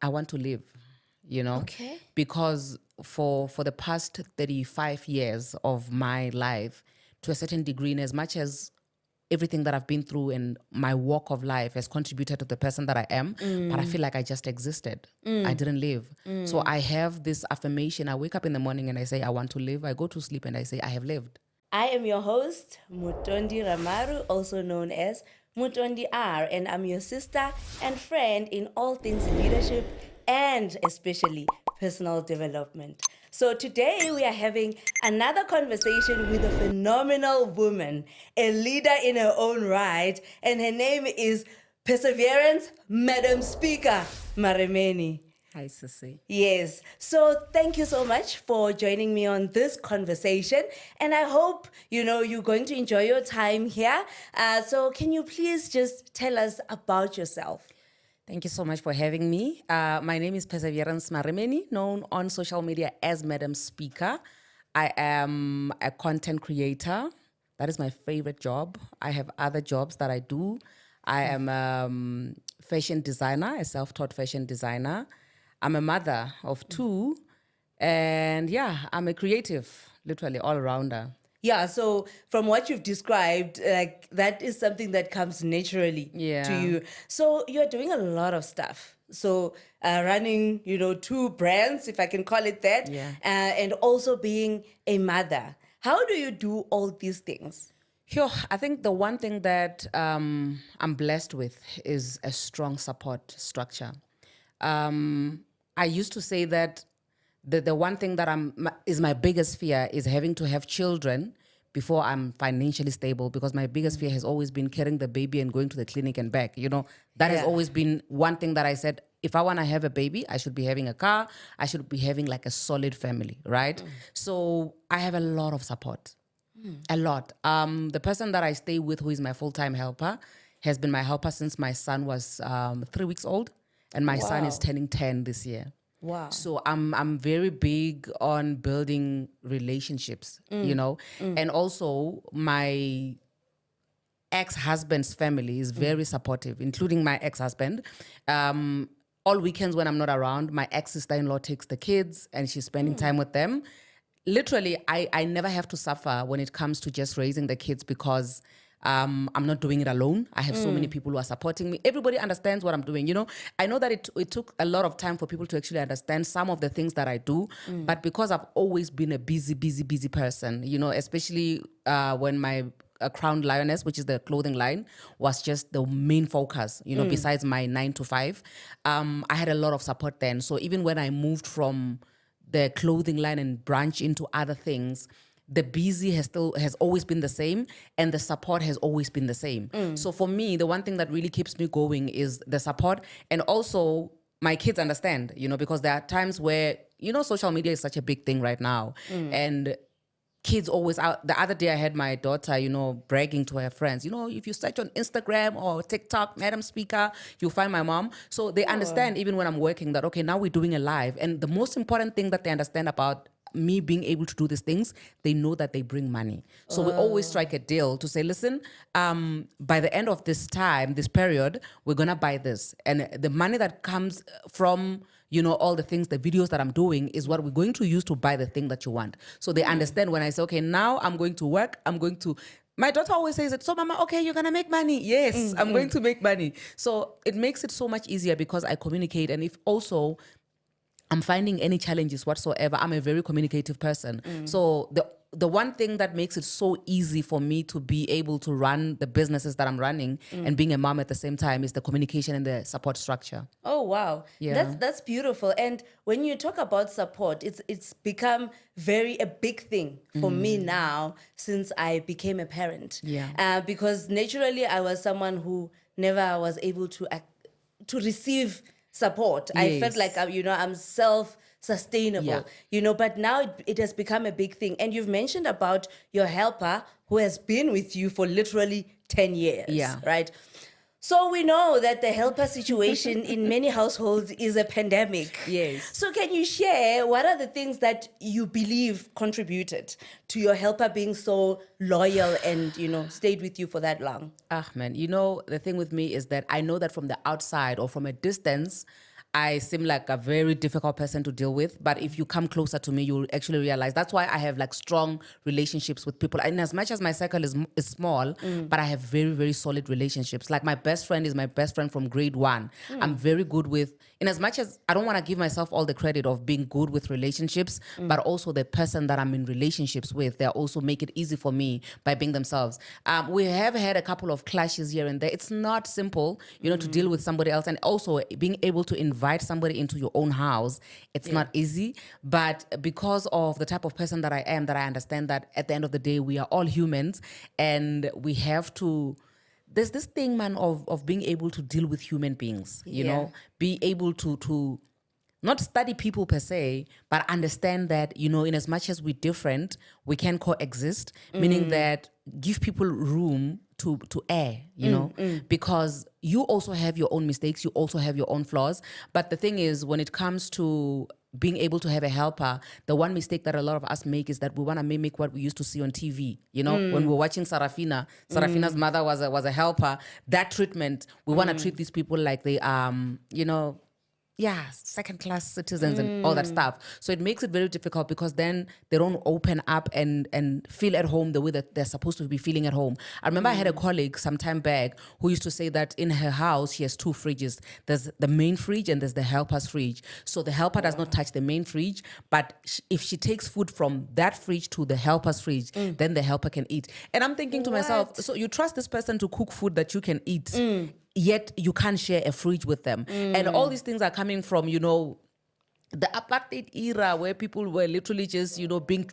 I want to live, Okay. because for the past 35 years of my life, to a certain degree, in as much as everything that I've been through and my walk of life has contributed to the person that I am, but I feel like I just existed. I didn't live. So I have this affirmation. I wake up in the morning and I say, I want to live. I go to sleep and I say, I have lived. I am your host, Mutondi Ramaru, also known as Mutondi R, and I'm your sister and friend in all things leadership and especially personal development. So today we are having another conversation with a phenomenal woman, a leader in her own right, and her name is Perseverance Speaker Maremeni. Hi, Sissy. Yes. So thank you so much for joining me on this conversation. And I hope, you're going to enjoy your time here. So can you please just tell us about yourself? Thank you so much for having me. My name is Perseverance Maremeni, known on social media as Madam Speaker. I am a content creator. That is my favorite job. I have other jobs that I do. I am a fashion designer, a self-taught fashion designer. I'm a mother of two. And yeah, I'm a creative, literally all-rounder. Yeah, so from what you've described, like that is something that comes naturally to Yeah. you. So you're doing a lot of stuff. So running, two brands, if I can call it that, Yeah. And also being a mother. How do you do all these things? Sure. I think the one thing that I'm blessed with is a strong support structure. I used to say that the one thing that is my biggest fear is having to have children before I'm financially stable, because my biggest fear has always been carrying the baby and going to the clinic and back. That has Yeah. always been one thing that I said, if I want to have a baby, I should be having a car. I should be having like a solid family, right? So I have a lot of support. A lot. The person that I stay with, who is my full-time helper, has been my helper since my son was 3 weeks old, and my son is Wow. turning 10 this year. Wow. So I'm very big on building relationships, and also my ex-husband's family is very supportive, including my ex-husband. All weekends when I'm not around, my ex-sister-in-law takes the kids and she's spending time with them. Literally, I never have to suffer when it comes to just raising the kids, because I'm not doing it alone. I have so many people who are supporting me. Everybody understands what I'm doing. I know that it took a lot of time for people to actually understand some of the things that I do, but because I've always been a busy person, especially when my Crown Lioness, which is the clothing line, was just the main focus, besides my 9 to 5. I had a lot of support then. So even when I moved from the clothing line and branch into other things, the busy has always been the same, and the support has always been the same. So for me, the one thing that really keeps me going is the support, and also my kids understand, because there are times where, social media is such a big thing right now, and kids always out. The other day I had my daughter, bragging to her friends, if you search on Instagram or TikTok, Madam Speaker, you'll find my mom. So they understand even when I'm working that, okay, now we're doing a live. And the most important thing that they understand about me being able to do these things, they know that they bring money. So we always strike a deal to say, listen, by the end of this time, this period, we're going to buy this. And the money that comes from all the things, the videos that I'm doing is what we're going to use to buy the thing that you want. So they understand when I say, okay, now I'm going to work, my daughter always says it, so mama, okay, you're going to make money. Yes, I'm going to make money. So it makes it so much easier because I communicate. And if also I'm finding any challenges whatsoever, I'm a very communicative person. So the one thing that makes it so easy for me to be able to run the businesses that I'm running and being a mom at the same time is the communication and the support structure. Oh wow, Yeah. that's beautiful. And when you talk about support, it's become a big thing for me now since I became a parent. Yeah. Because naturally I was someone who never was able to receive support. I felt Yes. like I'm self-sustainable. But now it has become a big thing. And you've mentioned about your helper who has been with you for literally 10 years. Yeah. Right. So we know that the helper situation in many households is a pandemic. Yes. So can you share what are the things that you believe contributed to your helper being so loyal and, stayed with you for that long? Man, the thing with me is that I know that from the outside or from a distance, I seem like a very difficult person to deal with. But if you come closer to me, you'll actually realize that's why I have like strong relationships with people. And as much as my circle is small, but I have very, very solid relationships. Like my best friend is my best friend from grade 1. I'm very good with, in as much as I don't want to give myself all the credit of being good with relationships, but also the person that I'm in relationships with, they also make it easy for me by being themselves. We have had a couple of clashes here and there. It's not simple, to deal with somebody else, and also being able to invite somebody into your own house. It's not easy, but because of the type of person that I am, that I understand that at the end of the day, we are all humans, and we have to. There's this thing, man, of being able to deal with human beings. Be able to not study people per se, but understand that, in as much as we're different, we can coexist, meaning that give people room to air, because you also have your own mistakes, you also have your own flaws. But the thing is, when it comes to being able to have a helper, the one mistake that a lot of us make is that we want to mimic what we used to see on TV. When we're watching Sarafina's mother was a helper. That treatment, we want to treat these people like they second-class citizens and all that stuff. So it makes it very difficult, because then they don't open up and feel at home the way that they're supposed to be feeling at home. I remember I had a colleague some time back who used to say that in her house, she has 2 fridges. There's the main fridge and there's the helper's fridge. So the helper does not touch the main fridge, but if she takes food from that fridge to the helper's fridge, then the helper can eat. And I'm thinking to myself, so you trust this person to cook food that you can eat, yet you can't share a fridge with them. And all these things are coming from, the apartheid era, where people were literally just,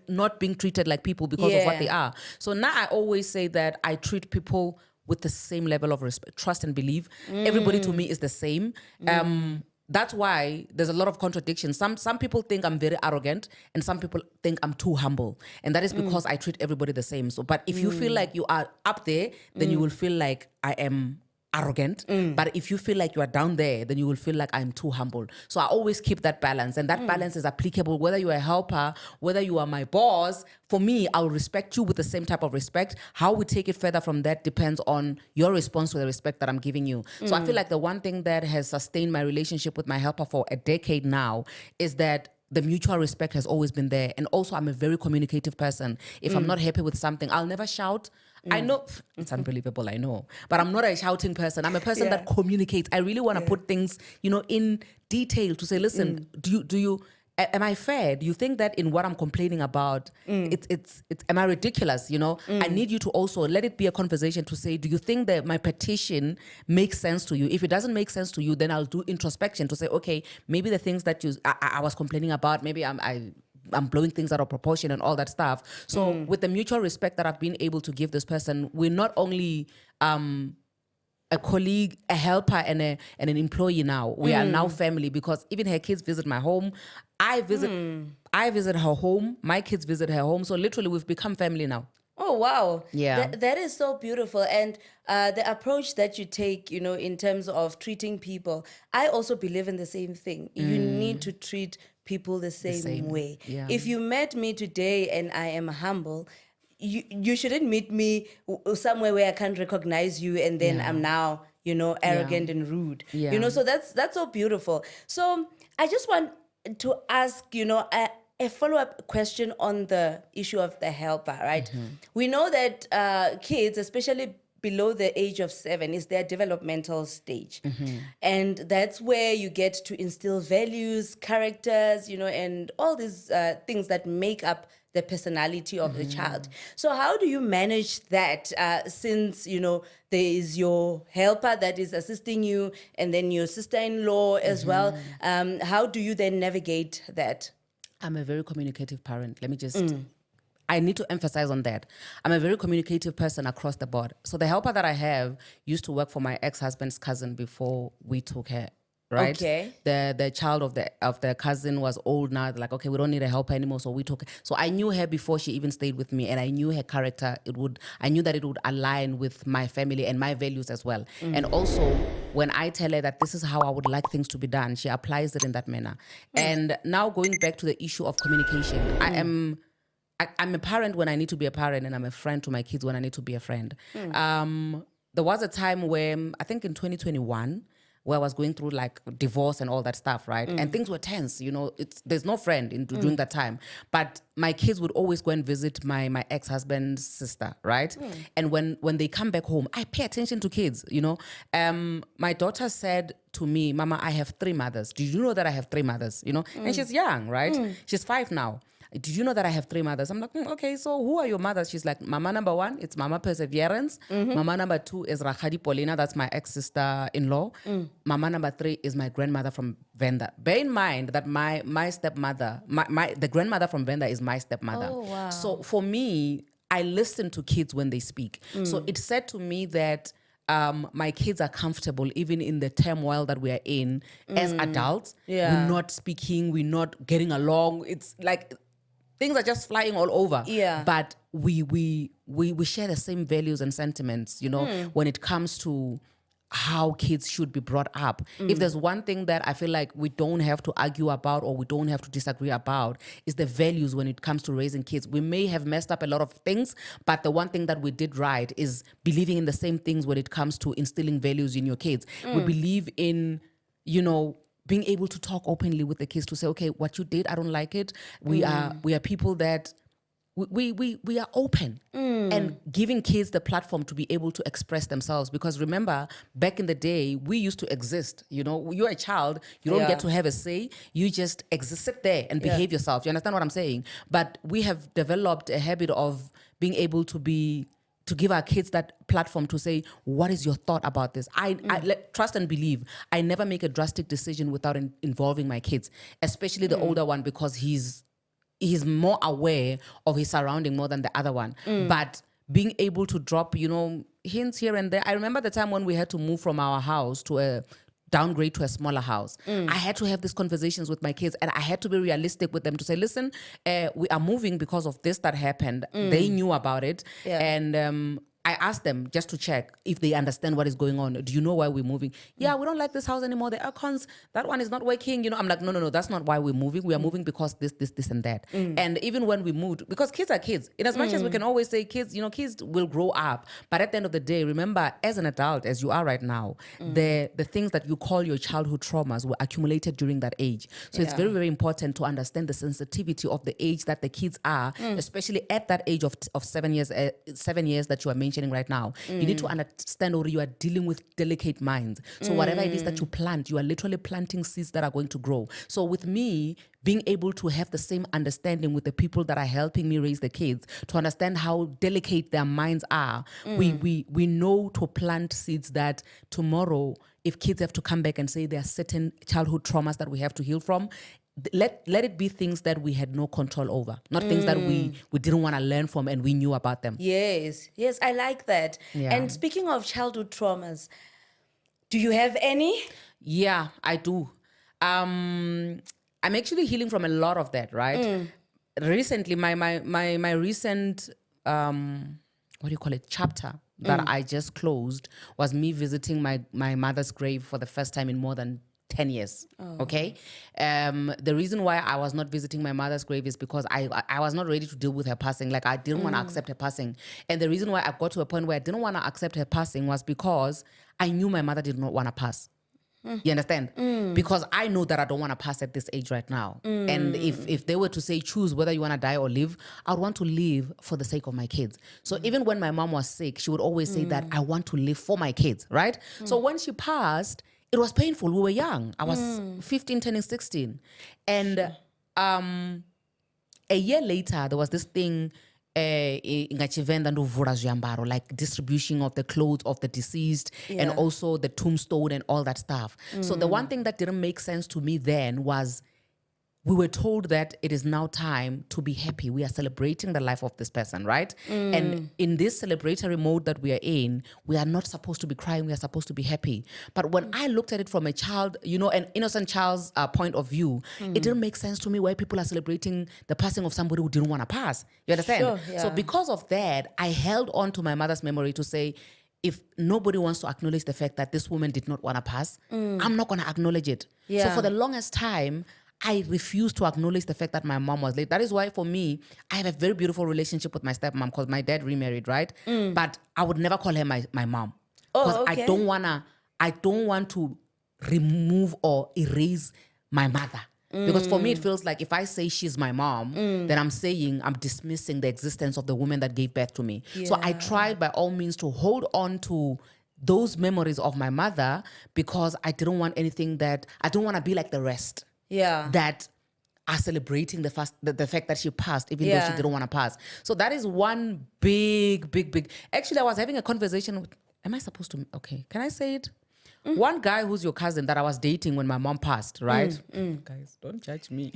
not being treated like people because of what they are. So now I always say that I treat people with the same level of respect, trust, and belief. Everybody to me is the same. That's why there's a lot of contradictions. Some people think I'm very arrogant, and some people think I'm too humble. And that is because I treat everybody the same. So, but if you feel like you are up there, then you will feel like I am arrogant. But if you feel like you are down there, then you will feel like I'm too humble. So I always keep that balance, and that balance is applicable whether you are a helper, whether you are my boss. For me, I'll respect you with the same type of respect. How we take it further from that depends on your response to the respect that I'm giving you. So I feel like the one thing that has sustained my relationship with my helper for a decade now is that the mutual respect has always been there. And also, I'm a very communicative person. If I'm not happy with something, I'll never shout. I know it's unbelievable, I know, but I'm not a shouting person. I'm a person that communicates. I really want to put things, in detail to say, listen, do you am I fair? Do you think that in what I'm complaining about, it's am I ridiculous? I need you to also let it be a conversation to say, do you think that my petition makes sense to you? If it doesn't make sense to you, then I'll do introspection to say, okay, maybe the things that I was complaining about, maybe I'm blowing things out of proportion and all that stuff. So with the mutual respect that I've been able to give this person, we're not only a colleague, a helper, and an employee now. We are now family, because even her kids visit my home. I visit her home. My kids visit her home. So literally, we've become family now. Oh, wow. Yeah. That is so beautiful. And the approach that you take, in terms of treating people, I also believe in the same thing. You need to treat people the same way. Yeah. If you met me today and I am humble, you shouldn't meet me somewhere where I can't recognize you, and then I'm now, arrogant and rude. Yeah. So that's so beautiful. So I just want to ask, a follow-up question on the issue of the helper, right? We know that kids, especially below the age of 7, is their developmental stage. And that's where you get to instill values, characters, and all these things that make up the personality of the child. So how do you manage that since, there is your helper that is assisting you, and then your sister-in-law as well? How do you then navigate that? I'm a very communicative parent. Let me just... I need to emphasize on that. I'm a very communicative person across the board. So the helper that I have used to work for my ex-husband's cousin before we took her, right? Okay. The child of the cousin was old now. They're like, okay, we don't need a helper anymore. So we took her. So I knew her before she even stayed with me, and I knew her character. I knew that it would align with my family and my values as well. And also, when I tell her that this is how I would like things to be done, she applies it in that manner. And now going back to the issue of communication, I'm a parent when I need to be a parent, and I'm a friend to my kids when I need to be a friend. There was a time where, I think in 2021, where I was going through like divorce and all that stuff, right? And things were tense, there's no friend during that time. But my kids would always go and visit my ex-husband's sister, right? And when they come back home, I pay attention to kids. My daughter said to me, Mama, I have 3 mothers. Did you know that I have 3 mothers? And she's young, right? She's 5 now. Did you know that I have 3 mothers? I'm like, okay, so who are your mothers? She's like, Mama number 1, it's Mama Perseverance. Mama number 2 is Rakhadi Paulina, that's my ex-sister-in-law. Mama number 3 is my grandmother from Venda. Bear in mind that my stepmother, the grandmother from Venda is my stepmother. Oh, wow. So for me, I listen to kids when they speak. So it said to me that my kids are comfortable even in the turmoil that we are in as adults. Yeah. We're not speaking, we're not getting along. It's like things are just flying all over. Yeah. But we share the same values and sentiments, when it comes to how kids should be brought up. If there's one thing that I feel like we don't have to argue about or we don't have to disagree about, is the values when it comes to raising kids. We may have messed up a lot of things, but the one thing that we did right is believing in the same things when it comes to instilling values in your kids. We believe in, being able to talk openly with the kids to say, okay, what you did, I don't like it. We are people that we are open and giving kids the platform to be able to express themselves. Because remember, back in the day, we used to exist. You're a child, you don't get to have a say. You just exist, sit there and behave yourself. You understand what I'm saying? But we have developed a habit of being able to give our kids that platform to say, what is your thought about this? I trust and believe. I never make a drastic decision without involving my kids, especially the older one, because he's more aware of his surrounding more than the other one. But being able to drop, hints here and there. I remember the time when we had to move from our house to downgrade to a smaller house. I had to have these conversations with my kids, and I had to be realistic with them to say, listen, we are moving because of this that happened. They knew about it. Yeah. And I asked them just to check if they understand what is going on. Do you know why we're moving? Yeah, we don't like this house anymore. The aircons, that one is not working. I'm like, no, that's not why we're moving. We are moving because this, and that. And even when we moved, because kids are kids, in as much as we can always say kids, kids will grow up. But at the end of the day, remember, as an adult, as you are right now, the things that you call your childhood traumas were accumulated during that age. So it's very, very important to understand the sensitivity of the age that the kids are, especially at that age of 7 years, 7 years that you are mentioning right now. You need to understand, or you are dealing with delicate minds. So whatever it is that you plant, you are literally planting seeds that are going to grow. So with me, being able to have the same understanding with the people that are helping me raise the kids, to understand how delicate their minds are, we know to plant seeds that tomorrow, if kids have to come back and say there are certain childhood traumas that we have to heal from, let it be things that we had no control over, not things that we didn't want to learn from and we knew about them. Yes, I like that. Yeah. And speaking of childhood traumas, do you have any? Yeah, I do. I'm actually healing from a lot of that, right? Recently, my recent chapter that I just closed was me visiting my mother's grave for the first time in more than 10 years. Okay. The reason why I was not visiting my mother's grave is because I was not ready to deal with her passing. Like, I didn't want to accept her passing. And the reason why I got to a point where I didn't want to accept her passing was because I knew my mother did not want to pass. You understand? Because I know that I don't want to pass at this age right now. And if they were to say, choose whether you want to die or live, I would want to live for the sake of my kids. So even when my mom was sick, she would always say that I want to live for my kids, right? So when she passed, it was painful. We were young. I was 15, turning 16. And a year later, there was this thing, like distribution of the clothes of the deceased, and also the tombstone and all that stuff. So the one thing that didn't make sense to me then was, we were told that it is now time to be happy. We are celebrating the life of this person, right? And in this celebratory mode that we are in, we are not supposed to be crying. We are supposed to be happy. But when I looked at it from a child, an innocent child's point of view, it didn't make sense to me why people are celebrating the passing of somebody who didn't want to pass. You understand? Sure, yeah. So because of that, I held on to my mother's memory to say, if nobody wants to acknowledge the fact that this woman did not want to pass, I'm not going to acknowledge it. Yeah. So for the longest time, I refused to acknowledge the fact that my mom was late. That is why, for me, I have a very beautiful relationship with my stepmom, because my dad remarried, right? But I would never call her my mom. Because okay. I don't want to remove or erase my mother. Because for me, it feels like if I say she's my mom, then I'm dismissing the existence of the woman that gave birth to me. So I tried by all means to hold on to those memories of my mother because I didn't want I don't want to be like the rest. Yeah. That are celebrating the fact that she passed, even though she didn't want to pass. So that is one big. Actually, I was having a conversation with, am I supposed to? Okay, can I say it? One guy who's your cousin that I was dating when my mom passed, right? Guys, don't judge me.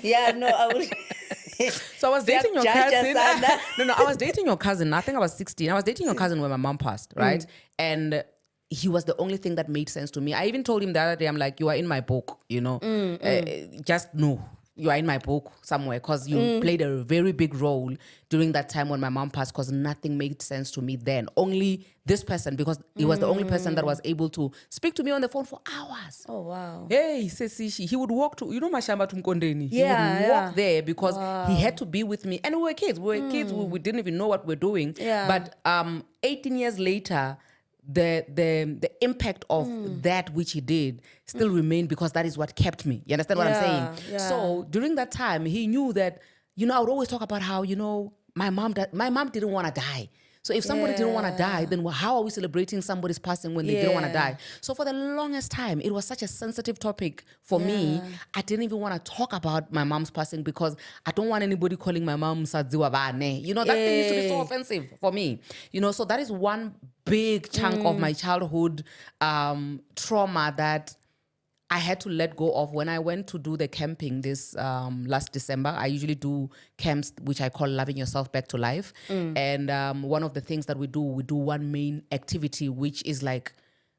Yeah, no, I would. So I was dating your cousin. No, I was dating your cousin. I think I was 16. I was dating your cousin when my mom passed, right? And he was the only thing that made sense to me. I even told him the other day, I'm like, you are in my book, you know? Just know you are in my book somewhere because you played a very big role during that time when my mom passed because nothing made sense to me then. Only this person, because he was the only person that was able to speak to me on the phone for hours. Oh, wow. Hey, he would walk to, you know, Mashamba to Mkondeni. He Yeah, would walk there because he had to be with me. And we were kids. We didn't even know what we're doing. Yeah. But 18 years later, the impact of that which he did still remained because that is what kept me. You understand what I'm saying? Yeah. So during that time, he knew that, you know, I would always talk about how, you know, my mom didn't want to die. So if somebody didn't want to die, then how are we celebrating somebody's passing when they didn't want to die? So for the longest time, it was such a sensitive topic for me. I didn't even want to talk about my mom's passing because I don't want anybody calling my mom Sadziwa Bane. You know, that thing used to be so offensive for me. You know, so that is one big chunk of my childhood trauma that I had to let go of when I went to do the camping this last December. I usually do camps, which I call Loving Yourself Back to Life. And one of the things that we do one main activity, which is like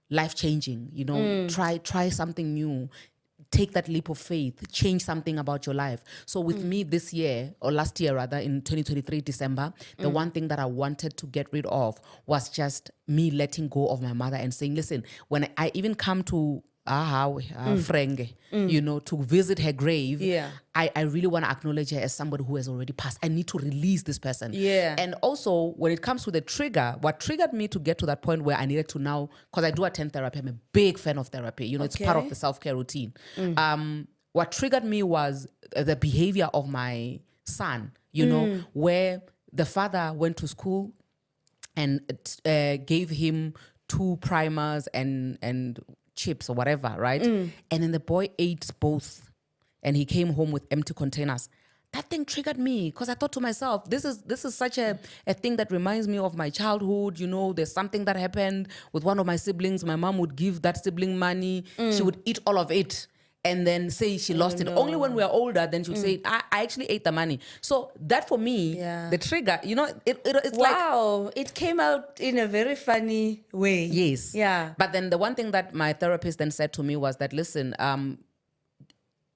life-changing. You know, try something new. Take that leap of faith, change something about your life. So with me this year, or last year rather, in 2023, December, the one thing that I wanted to get rid of was just me letting go of my mother and saying, listen, when I even come to Frenge, you know, to visit her grave, I really want to acknowledge her as somebody who has already passed. I need to release this person. And also, when it comes to the trigger, what triggered me to get to that point where I needed to now, because I do attend therapy, I'm a big fan of therapy. You know, it's part of the self-care routine. What triggered me was the behavior of my son, you know, where the father went to school and gave him 2 primers and chips or whatever, right? And then the boy ate both and he came home with empty containers. That thing triggered me because I thought to myself, this is such a thing that reminds me of my childhood. You know, there's something that happened with one of my siblings. My mom would give that sibling money. She would eat all of it and then say she lost it. Only when we are older, then she would say, I actually ate the money. So that for me, the trigger, you know, it's like... Wow, it came out in a very funny way. Yes. Yeah. But then the one thing that my therapist then said to me was that, listen,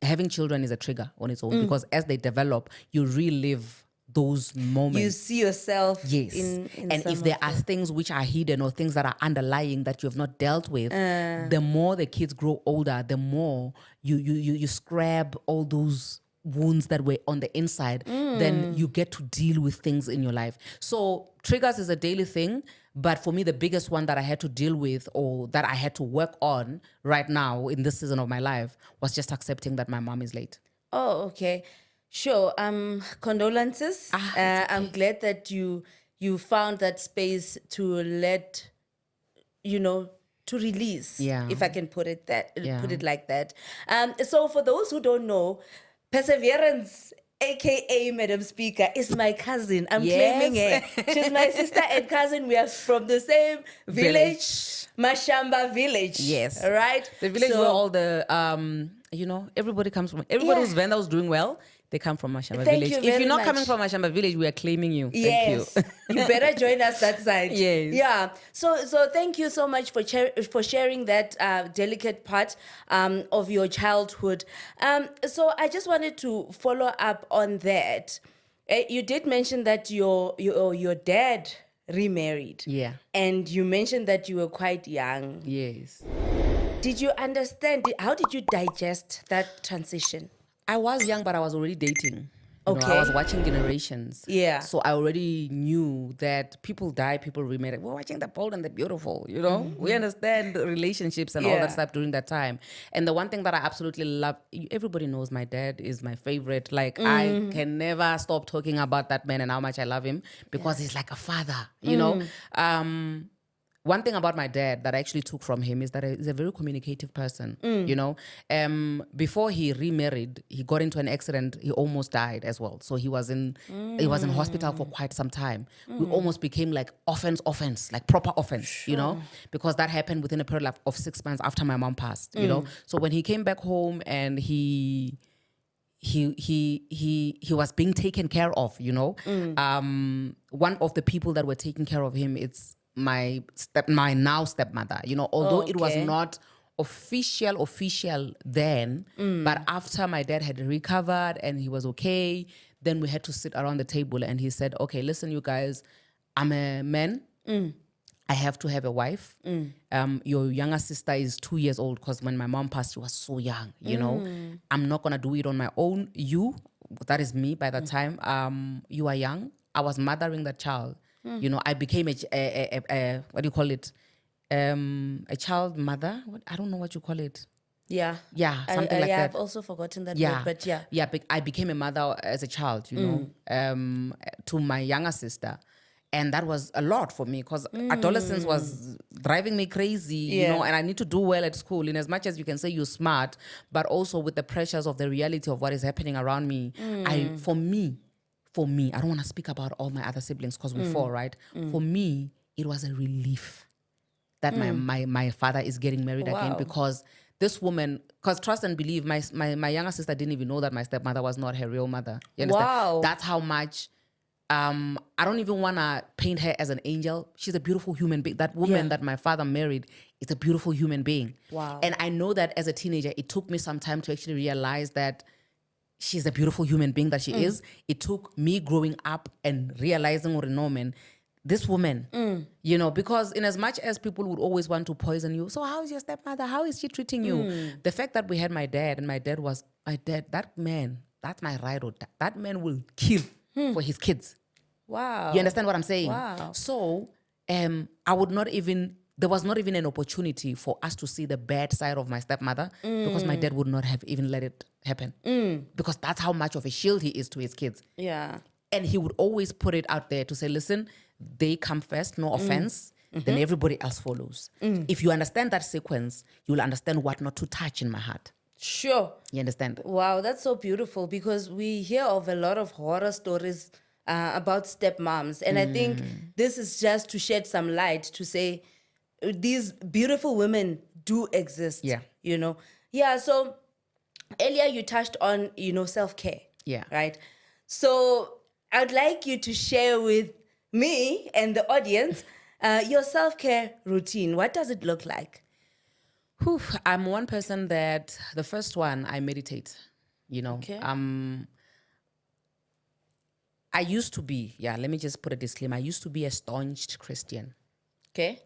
having children is a trigger on its own because as they develop, you relive those moments. You see yourself in and some if there are things which are hidden or things that are underlying that you have not dealt with, the more the kids grow older, the more you scrap all those wounds that were on the inside, then you get to deal with things in your life. So triggers is a daily thing, but for me, the biggest one that I had to deal with or that I had to work on right now in this season of my life was just accepting that my mom is late. Oh, okay. Sure. Condolences. Okay. I'm glad that you found that space to let, you know, to release, if I can put it like that. So for those who don't know, Perseverance, aka Madam Speaker, is my cousin. I'm claiming her. She's my sister and cousin. We are from the same village. Mashamba village. Yes. Right? The village where all the, you know, everybody comes from. Everybody who's Venda who's doing well, they come from Mashamba village. If you're not coming from Mashamba village, we are claiming you. Yes. Thank you. You better join us that side. Yes. Yeah. So thank you so much for sharing that delicate part of your childhood. So I just wanted to follow up on that. You did mention that your dad remarried. Yeah. And you mentioned that you were quite young. Yes. Did you understand? How did you digest that transition? I was young, but I was already dating. You know, I was Okay. watching Generations. Yeah. So I already knew that people die, people remarry. We're watching The Bold and the Beautiful, you know? We understand relationships and all that Yeah. stuff during that time. And the one thing that I absolutely love, everybody knows my dad is my favorite. Like, I can never stop talking about that man and how much I love him because he's like a father, you know? One thing about my dad that I actually took from him is that he's a very communicative person, you know. Before he remarried, he got into an accident. He almost died as well. So he was in hospital for quite some time. We almost became like offense, like proper offense, you know, because that happened within a period of 6 months after my mom passed, you know. So when he came back home and he was being taken care of, you know. One of the people that were taking care of him, it's my now stepmother, you know, although it was Okay. not official then, but after my dad had recovered and he was okay, then we had to sit around the table and he said, okay, listen, you guys, I'm a man. I have to have a wife. Your younger sister is 2 years old because when my mom passed, she was so young, you know. I'm not going to do it on my own. You, that is me by that time, you are young. I was mothering that child. You know, I became a what do you call it? A child mother. What, I don't know what you call it. Yeah. Yeah, something like yeah, that. I've also forgotten that Yeah, word, but yeah. yeah. I became a mother as a child, you know, to my younger sister, and that was a lot for me because adolescence was driving me crazy, you know. Yeah. And I need to do well at school. In as much as you can say you're smart, but also with the pressures of the reality of what is happening around me, for me, I don't want to speak about all my other siblings because we're four, right? For me, it was a relief that my father is getting married again Wow. because this woman, because trust and believe, my younger sister didn't even know that my stepmother was not her real mother. You understand? Wow. That's how much, I don't even want to paint her as an angel. She's a beautiful human being. That woman that my father married is a beautiful human being. Wow. And I know that as a teenager, it took me some time to actually realize that she's a beautiful human being that she is. It took me growing up and realizing, Norman, this woman, you know, because in as much as people would always want to poison you, so how is your stepmother? How is she treating you? The fact that we had my dad and my dad, that man, that's my ride or die. That man will kill for his kids. Wow. You understand what I'm saying? Wow. So I would not even, there was not even an opportunity for us to see the bad side of my stepmother because my dad would not have even let it happen. Because that's how much of a shield he is to his kids. Yeah. And he would always put it out there to say, listen, they come first, no offense, then everybody else follows. If you understand that sequence, you'll understand what not to touch in my heart. Sure. You understand? Wow, that's so beautiful because we hear of a lot of horror stories about stepmoms. And I think this is just to shed some light to say these beautiful women do exist. Yeah. You know? Yeah, so earlier you touched on, you know, self-care. Yeah. Right? So I'd like you to share with me and the audience your self-care routine. What does it look like? Whew, I'm one person that, the first one, I meditate, you know. Okay. I used to be, let me just put a disclaimer. I used to be a staunch Christian. Okay.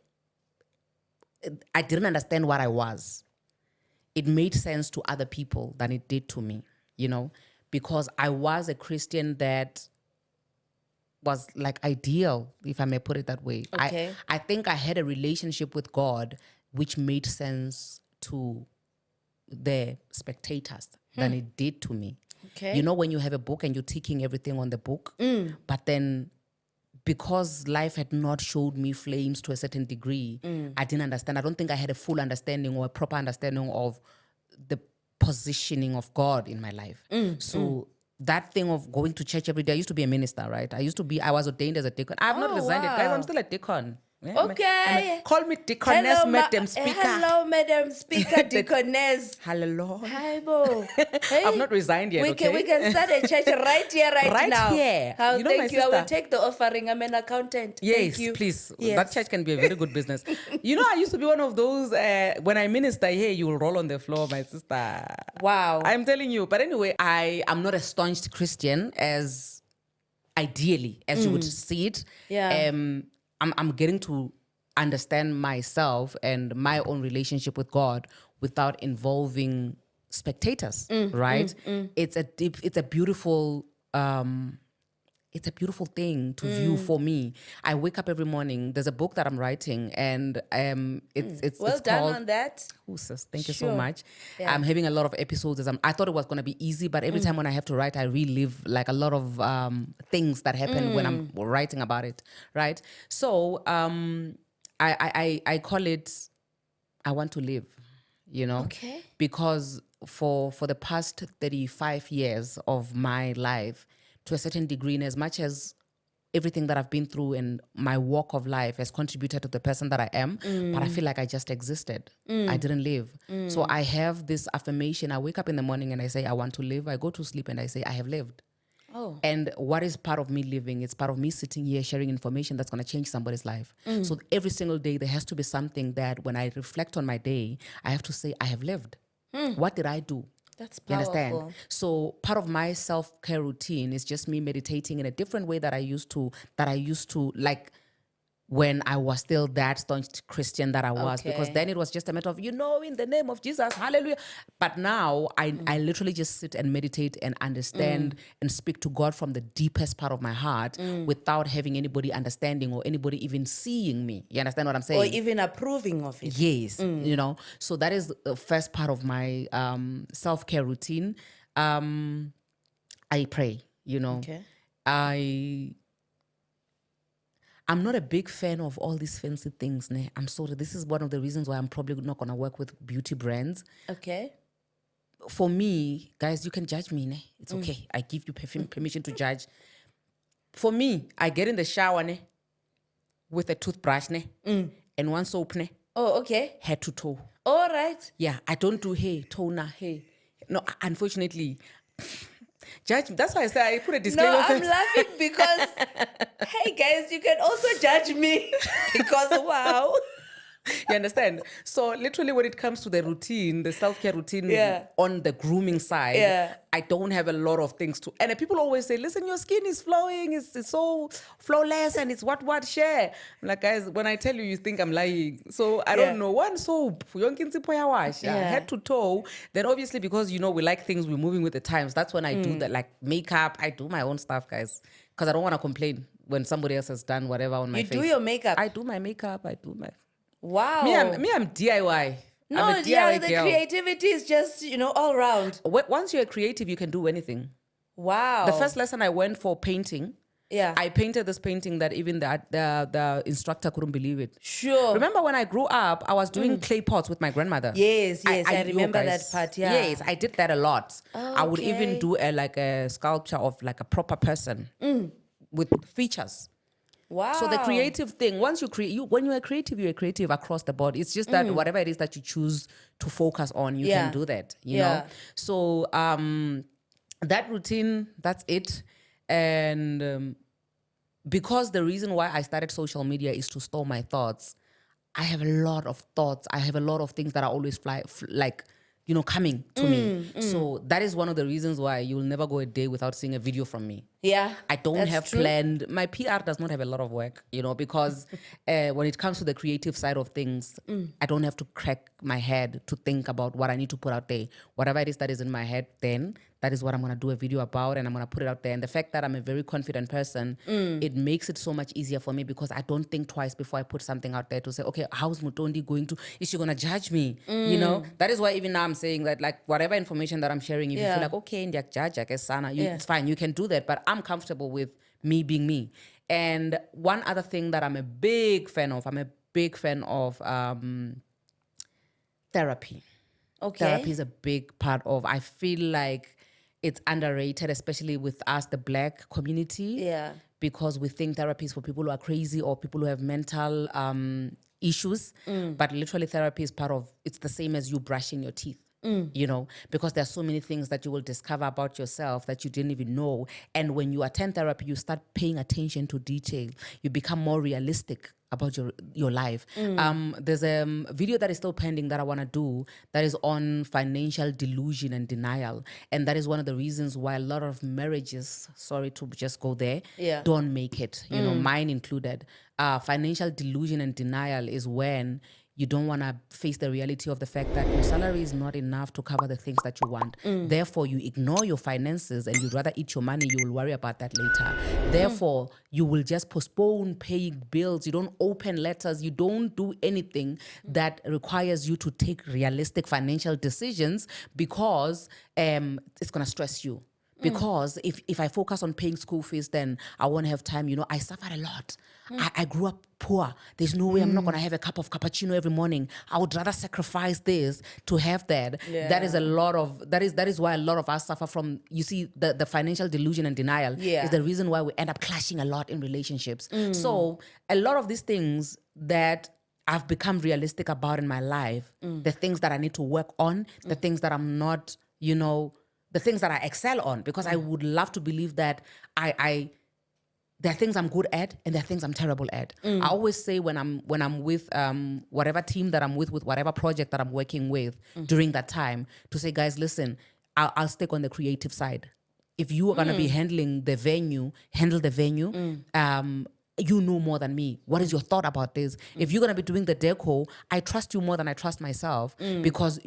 I didn't understand what I was. It made sense to other people than it did to me, you know, because I was a Christian that was like ideal, if I may put it that way. Okay. I think I had a relationship with God which made sense to the spectators than it did to me. Okay. You know, when you have a book and you're ticking everything on the book, but then because life had not showed me flames to a certain degree, I didn't understand. I don't think I had a full understanding or a proper understanding of the positioning of God in my life. So that thing of going to church every day, I used to be a minister, right? I was ordained as a deacon. I have not resigned yet, guys. I'm still a deacon. Yeah, Okay. call me deaconess, Madam Speaker. Hello, Madam Speaker, deaconess. Hello. Hi, Bo. Hey, I've not resigned yet, we can start a church right here, right now. Here. How, You know, thank my you. I will sister. take the offering. I'm an accountant. Yes, Thank you. please. Yes. That church can be a very good business. You know, I used to be one of those, when I minister here, you will roll on the floor, my sister. Wow. I'm telling you. But anyway, I am not a staunch Christian as ideally as you would see it. Yeah. I'm getting to understand myself and my own relationship with God without involving spectators, right? It's a beautiful it's a beautiful thing to view for me. I wake up every morning. There's a book that I'm writing, and it's Well it's done called. on that. Oh, sis, thank you so Sure. much. Yeah. I'm having a lot of episodes. I thought it was going to be easy, but every time when I have to write, I relive like a lot of things that happen when I'm writing about it, right? So I call it I want to live, Okay. because for the past 35 years of my life, to a certain degree, in as much as everything that I've been through and my walk of life has contributed to the person that I am, but I feel like I just existed. I didn't live. So I have this affirmation. I wake up in the morning and I say, I want to live. I go to sleep and I say, I have lived. Oh. And what is part of me living? It's part of me sitting here sharing information that's going to change somebody's life. So every single day, there has to be something that when I reflect on my day, I have to say, I have lived. What did I do? That's You understand? powerful. So part of my self-care routine is just me meditating in a different way that I used to like when I was still that staunch Christian that I was, because Okay. then it was just a matter of, in the name of Jesus, hallelujah. But now I literally just sit and meditate and understand and speak to God from the deepest part of my heart without having anybody understanding or anybody even seeing me. You understand what I'm saying? Or even approving of it. Yes, So that is the first part of my self-care routine. I pray, Okay. I'm not a big fan of all these fancy things. Ne? I'm sorry. This is one of the reasons why I'm probably not going to work with beauty brands. Okay. For me, guys, you can judge me. Ne? It's okay. I give you permission to judge. For me, I get in the shower ne, with a toothbrush ne, and one soap, ne, Oh, okay. head to toe. All right. Yeah, I don't do hair, toner, hair. No, unfortunately, judge. That's why I say I put a disclaimer. No, I'm first. laughing because, hey guys, you can also judge me because wow. You understand? So literally when it comes to the routine, the self-care routine Yeah. on the grooming side, Yeah. I don't have a lot of things to. And people always say, listen, your skin is flowing, it's so flawless and it's what share. I'm like, guys, when I tell you, you think I'm lying. So I don't know. One soap, head to toe. Then obviously because, we like things, we're moving with the times. That's when I do that, like makeup. I do my own stuff, guys. Because I don't want to complain when somebody else has done whatever on my face. You do your makeup? I do my makeup. I do my... Wow. I'm DIY. No, I'm a DIY yeah, the girl. creativity is just, all round. Once you're creative, you can do anything. Wow. The first lesson I went for painting, I painted this painting that even the instructor couldn't believe it. Sure. Remember when I grew up, I was doing clay pots with my grandmother. Yes, I remember guys, that part, yeah. Yes, I did that a lot. Oh, I would even okay. do a sculpture of like a proper person with features. Wow. So the creative thing, once you create, when you're creative across the board. It's just that whatever it is that you choose to focus on, you can do that, you know? So that routine, that's it. And because the reason why I started social media is to store my thoughts, I have a lot of thoughts. I have a lot of things that are always coming to me. So that is one of the reasons why you'll never go a day without seeing a video from me. Yeah. I don't that's have true. planned. My PR does not have a lot of work, because when it comes to the creative side of things, I don't have to crack my head to think about what I need to put out there. Whatever it is that is in my head, then that is what I'm going to do a video about and I'm going to put it out there. And the fact that I'm a very confident person, it makes it so much easier for me because I don't think twice before I put something out there to say, okay, how's Mutondi going to, is she going to judge me? That is why even now I'm saying that like whatever information that I'm sharing, if you feel like, okay, judge, I guess, Sana, it's fine, you can do that. But I'm comfortable with me being me. And one other thing that I'm a big fan of, therapy. Okay. Therapy is a big part of, I feel like it's underrated, especially with us, the Black community. Yeah. Because we think therapy is for people who are crazy or people who have mental issues. But literally therapy is it's the same as you brushing your teeth. Because there's so many things that you will discover about yourself that you didn't even know. And when you attend therapy, you start paying attention to detail. You become more realistic about your life. There's a video that is still pending that I want to do that is on financial delusion and denial. And that is one of the reasons why a lot of marriages, sorry to just go there, don't make it, mine included. Financial delusion and denial is when you don't want to face the reality of the fact that your salary is not enough to cover the things that you want. Therefore, you ignore your finances and you'd rather eat your money. You will worry about that later. Therefore, you will just postpone paying bills. You don't open letters. You don't do anything that requires you to take realistic financial decisions because it's going to stress you. Because if I focus on paying school fees, then I won't have time. You know, I suffered a lot. I grew up poor. There's no way I'm not going to have a cup of cappuccino every morning. I would rather sacrifice this to have that. Yeah. That is why a lot of us suffer from, you see, the financial delusion and denial is the reason why we end up clashing a lot in relationships. So a lot of these things that I've become realistic about in my life, the things that I need to work on, the things that I'm not, you know, the things that I excel on, because I would love to believe that there are things I'm good at and there are things I'm terrible at. I always say when I'm with whatever team that I'm with whatever project that I'm working with during that time, to say, guys, listen, I'll stick on the creative side. If you are going to be handling the venue, handle the venue. You know more than me. What is your thought about this? If you're going to be doing the deco, I trust you more than I trust myself because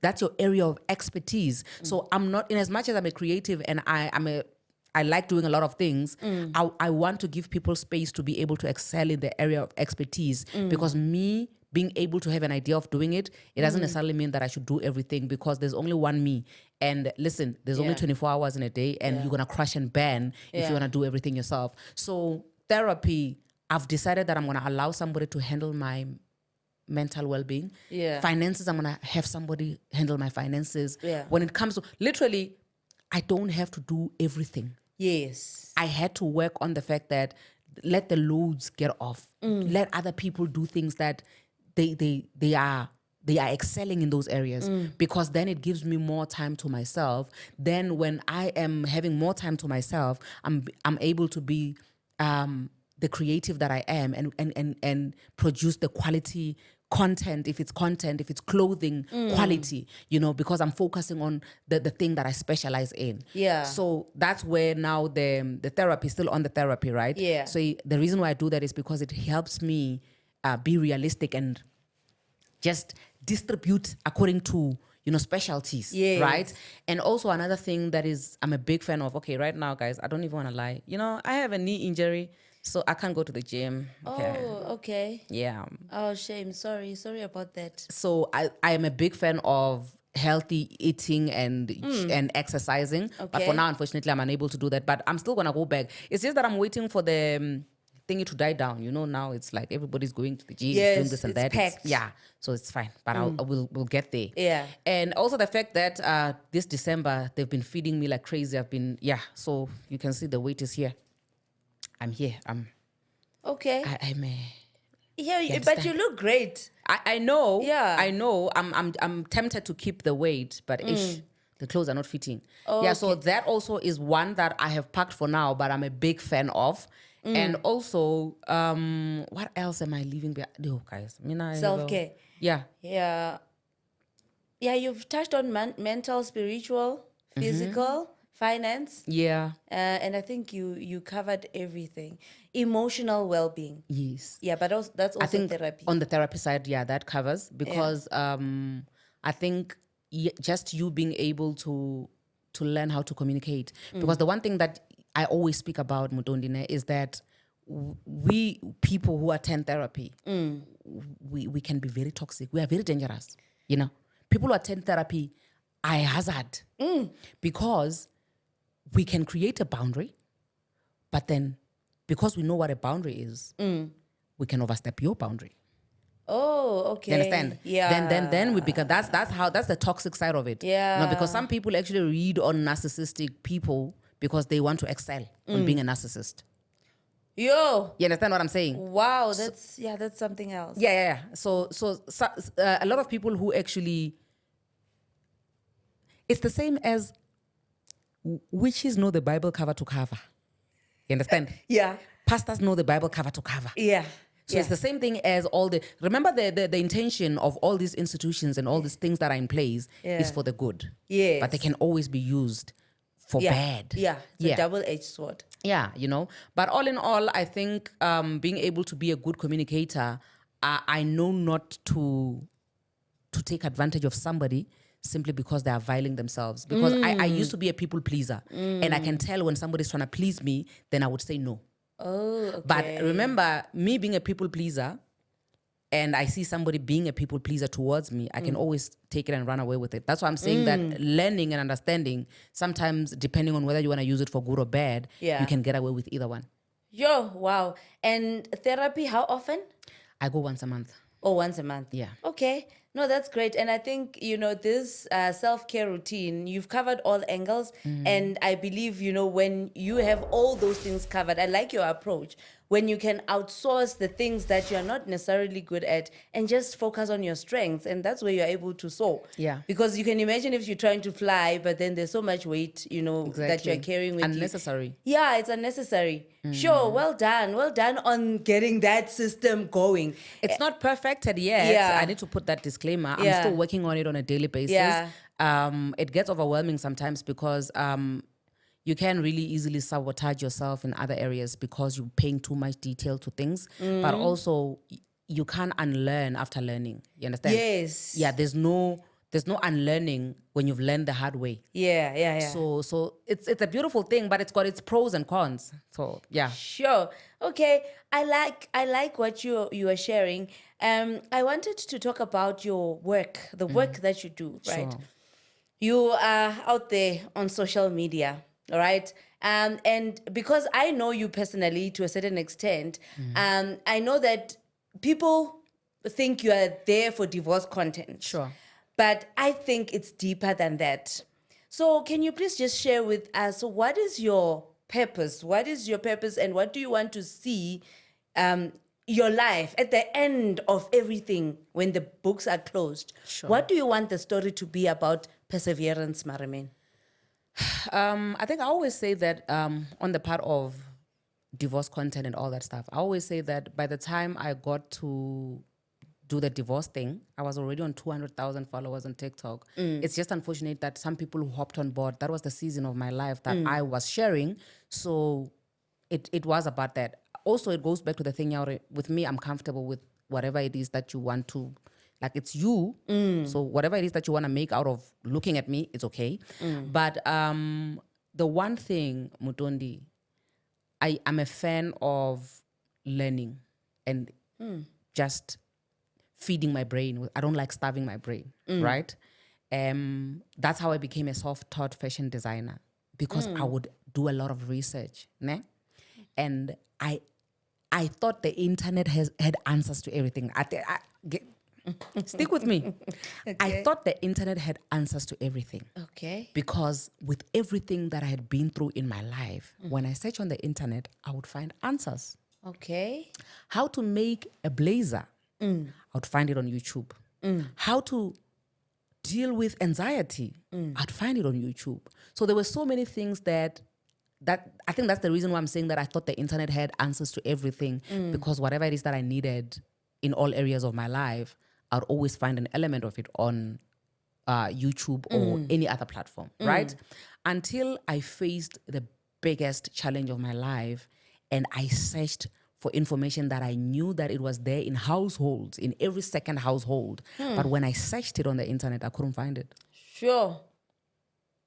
that's your area of expertise. So I'm not, in as much as I'm a creative and I like doing a lot of things, I want to give people space to be able to excel in the area of expertise because me being able to have an idea of doing it, it doesn't necessarily mean that I should do everything because there's only one me. And listen, there's only 24 hours in a day and you're going to crash and burn if you want to do everything yourself. So therapy, I've decided that I'm going to allow somebody to handle my mental well-being. Finances, I'm going to have somebody handle my finances. When it comes to, literally, I don't have to do everything. Yes. I had to work on the fact that let the loads get off. Let other people do things that they are excelling in those areas because then it gives me more time to myself. Then when I am having more time to myself, I'm able to be the creative that I am and produce the quality content, if it's clothing quality, you know, because I'm focusing on the thing that I specialize in. So that's where now the therapy is still on the therapy, right? So the reason why I do that is because it helps me be realistic and just distribute according to, you know, specialties, right? And also another thing that is I'm a big fan of, okay, right now, guys, I don't even want to lie. You know, I have a knee injury, so I can't go to the gym. Oh, okay. Yeah. Oh, shame. Sorry about that. So I am a big fan of healthy eating and exercising. But for now, unfortunately, I'm unable to do that. But I'm still going to go back. It's just that I'm waiting for the thingy to die down. You know, now it's like everybody's going to the gym, doing this and that. Packed. So it's fine. But we'll get there. And also the fact that this December, they've been feeding me like crazy. So you can see the weight is here. I'm here. Okay. I'm but you look great. I know. Yeah. I know. I'm tempted to keep the weight, but the clothes are not fitting. So that also is one that I have packed for now, but I'm a big fan of. And also, what else am I leaving behind? Oh, guys. Self-care. Yeah, you've touched on mental, spiritual, physical, finance. And I think you covered everything. Emotional well-being. Yes. But also, that's also I think therapy. On the therapy side, that covers because I think just you being able to learn how to communicate. Because the one thing that I always speak about, Mutondi, is that we people who attend therapy, we can be very toxic. We are very dangerous. You know, people who attend therapy are a hazard because we can create a boundary, but then because we know what a boundary is, we can overstep your boundary. Oh, okay. You understand? Then we become that's the toxic side of it. You know, because some people actually read on narcissistic people because they want to excel on being a narcissist. You understand what I'm saying? Wow, that's something else. So a lot of people who actually, it's the same as witches know the Bible cover to cover. You understand? Pastors know the Bible cover to cover. So it's the same thing as remember the intention of all these institutions and all these things that are in place is for the good. But they can always be used for bad. It's a double-edged sword. You know. But all in all, I think being able to be a good communicator, I know not to take advantage of somebody simply because they are violating themselves. Because I used to be a people pleaser. And I can tell when somebody's trying to please me, then I would say no. Oh, okay. But remember, me being a people pleaser, and I see somebody being a people pleaser towards me, I can always take it and run away with it. That's why I'm saying that learning and understanding, sometimes depending on whether you want to use it for good or bad, Yeah. you can get away with either one. Yo, wow. And therapy, how often? I go once a month. Oh, once a month. Yeah. Okay. No, that's great. And I think, this self-care routine, you've covered all angles. And I believe, when you have all those things covered, I like your approach. When you can outsource the things that you're not necessarily good at and just focus on your strengths. And that's where you're able to soar. Yeah. Because you can imagine if you're trying to fly, but then there's so much weight, that you're carrying with you. Unnecessary. Yeah, it's unnecessary. Sure, well done. Well done on getting that system going. It's not perfected yet. Yeah. I need to put that disclaimer. Yeah. I'm still working on it on a daily basis. Yeah. It gets overwhelming sometimes because you can really easily sabotage yourself in other areas because you're paying too much detail to things. But also, you can't unlearn after learning. You understand? Yes. Yeah, there's no unlearning when you've learned the hard way. Yeah. So it's a beautiful thing, but it's got its pros and cons. So yeah. Sure. Okay. I like what you are sharing. I wanted to talk about your work, the work that you do, right? Sure. You are out there on social media, all right? And because I know you personally to a certain extent, I know that people think you are there for divorce content. Sure. But I think it's deeper than that. So can you please just share with us, what is your purpose? What is your purpose and what do you want to see your life at the end of everything when the books are closed? Sure. What do you want the story to be about Perseverance Maremeni? I think I always say that on the part of divorce content and all that stuff, I always say that by the time I got to do the divorce thing, I was already on 200,000 followers on TikTok. It's just unfortunate that some people who hopped on board, that was the season of my life that I was sharing. So it was about that. Also, it goes back to the thing, with me, I'm comfortable with whatever it is that you want to, like it's you. So whatever it is that you want to make out of looking at me, it's okay. But the one thing, Mutondi, I'm a fan of learning and just feeding my brain. I don't like starving my brain, right? That's how I became a self-taught fashion designer because I would do a lot of research, ne? And I thought the internet had answers to everything. Stick with me. Okay. I thought the internet had answers to everything. Okay. Because with everything that I had been through in my life, when I search on the internet, I would find answers. Okay. How to make a blazer, I would find it on YouTube. How to deal with anxiety, I'd find it on YouTube. So there were so many things that I think that's the reason why I'm saying that I thought the internet had answers to everything, because whatever it is that I needed in all areas of my life, I'd always find an element of it on YouTube or any other platform, right? Until I faced the biggest challenge of my life and I searched for information that I knew that it was there in households, in every second household. But when I searched it on the internet, I couldn't find it. Sure.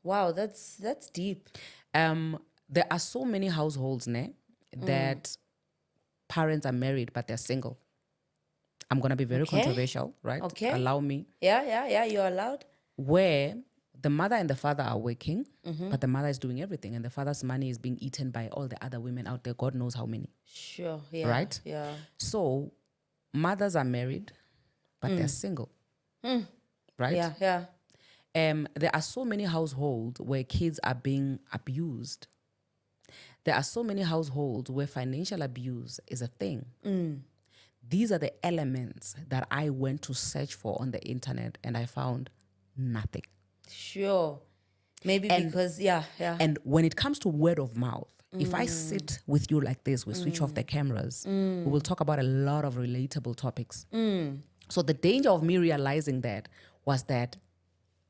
Wow, that's deep. There are so many households that parents are married, but they're single. I'm going to be very controversial, right? Okay. Allow me. Yeah, you're allowed. Where the mother and the father are working, but the mother is doing everything, and the father's money is being eaten by all the other women out there, God knows how many. Sure, yeah. Right? Yeah. So mothers are married, but they're single. Right? Yeah. There are so many households where kids are being abused. There are so many households where financial abuse is a thing. These are the elements that I went to search for on the internet, and I found nothing. Sure. Maybe because, yeah. And when it comes to word of mouth, if I sit with you like this, we switch off the cameras, we will talk about a lot of relatable topics. So the danger of me realizing that was that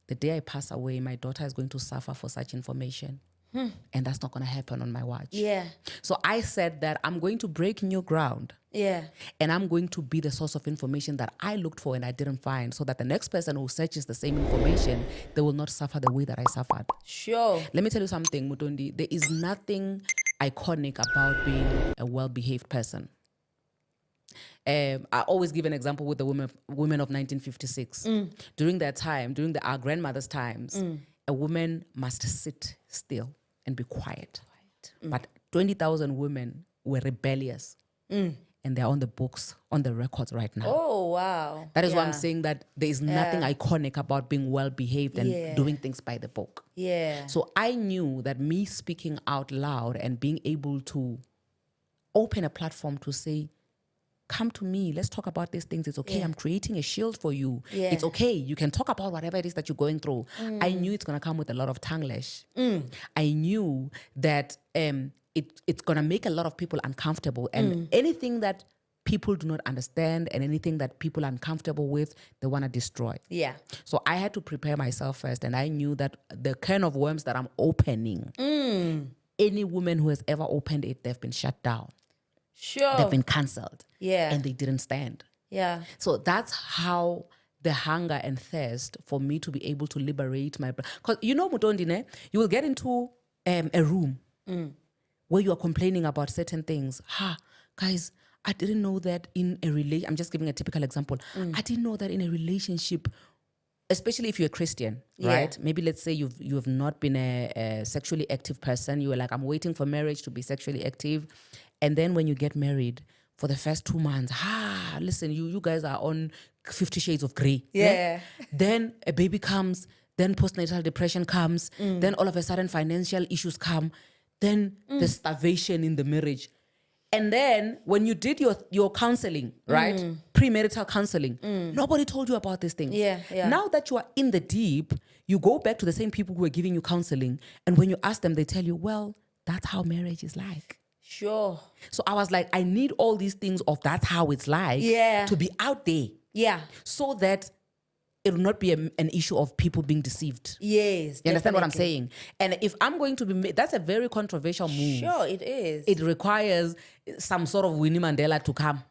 the day I pass away, my daughter is going to suffer for such information. And that's not going to happen on my watch. Yeah. So I said that I'm going to break new ground. Yeah. And I'm going to be the source of information that I looked for and I didn't find, so that the next person who searches the same information, they will not suffer the way that I suffered. Sure. Let me tell you something, Mutondi. There is nothing iconic about being a well-behaved person. I always give an example with the women of 1956. During that time, during our grandmother's times, a woman must sit still and be quiet. But 20,000 women were rebellious. And they're on the books, on the records right now. Oh, wow. That is why I'm saying that there is nothing iconic about being well-behaved and doing things by the book. Yeah. So I knew that me speaking out loud and being able to open a platform to say, come to me, let's talk about these things. It's okay. I'm creating a shield for you. Yeah. It's okay. You can talk about whatever it is that you're going through. I knew it's going to come with a lot of tongue lash. I knew that it's going to make a lot of people uncomfortable. And anything that people do not understand and anything that people are uncomfortable with, they want to destroy. Yeah. So I had to prepare myself first. And I knew that the kind of worms that I'm opening, any woman who has ever opened it, they've been shut down. Sure. They've been cancelled. Yeah. And they didn't stand. Yeah. So that's how the hunger and thirst for me to be able to liberate my... Because you know, Mutondi, you will get into a room where you are complaining about certain things. Guys, I didn't know that in a relationship... I'm just giving a typical example. I didn't know that in a relationship, especially if you're a Christian, right? Maybe let's say you have not been a sexually active person. You were like, I'm waiting for marriage to be sexually active. And then when you get married, for the first 2 months, listen, you guys are on 50 Shades of Grey. Yeah. Then a baby comes, then postnatal depression comes, then all of a sudden financial issues come, then the starvation in the marriage. And then when you did your counseling, right? Premarital counseling, nobody told you about these things. Yeah. Now that you are in the deep, you go back to the same people who are giving you counseling. And when you ask them, they tell you, well, that's how marriage is like. Sure. So I was like, I need all these things of that's how it's like to be out there. Yeah. So that it will not be an issue of people being deceived. Yes. You understand what I'm saying? And if I'm going to be... That's a very controversial move. Sure, it is. It requires some sort of Winnie Mandela to come.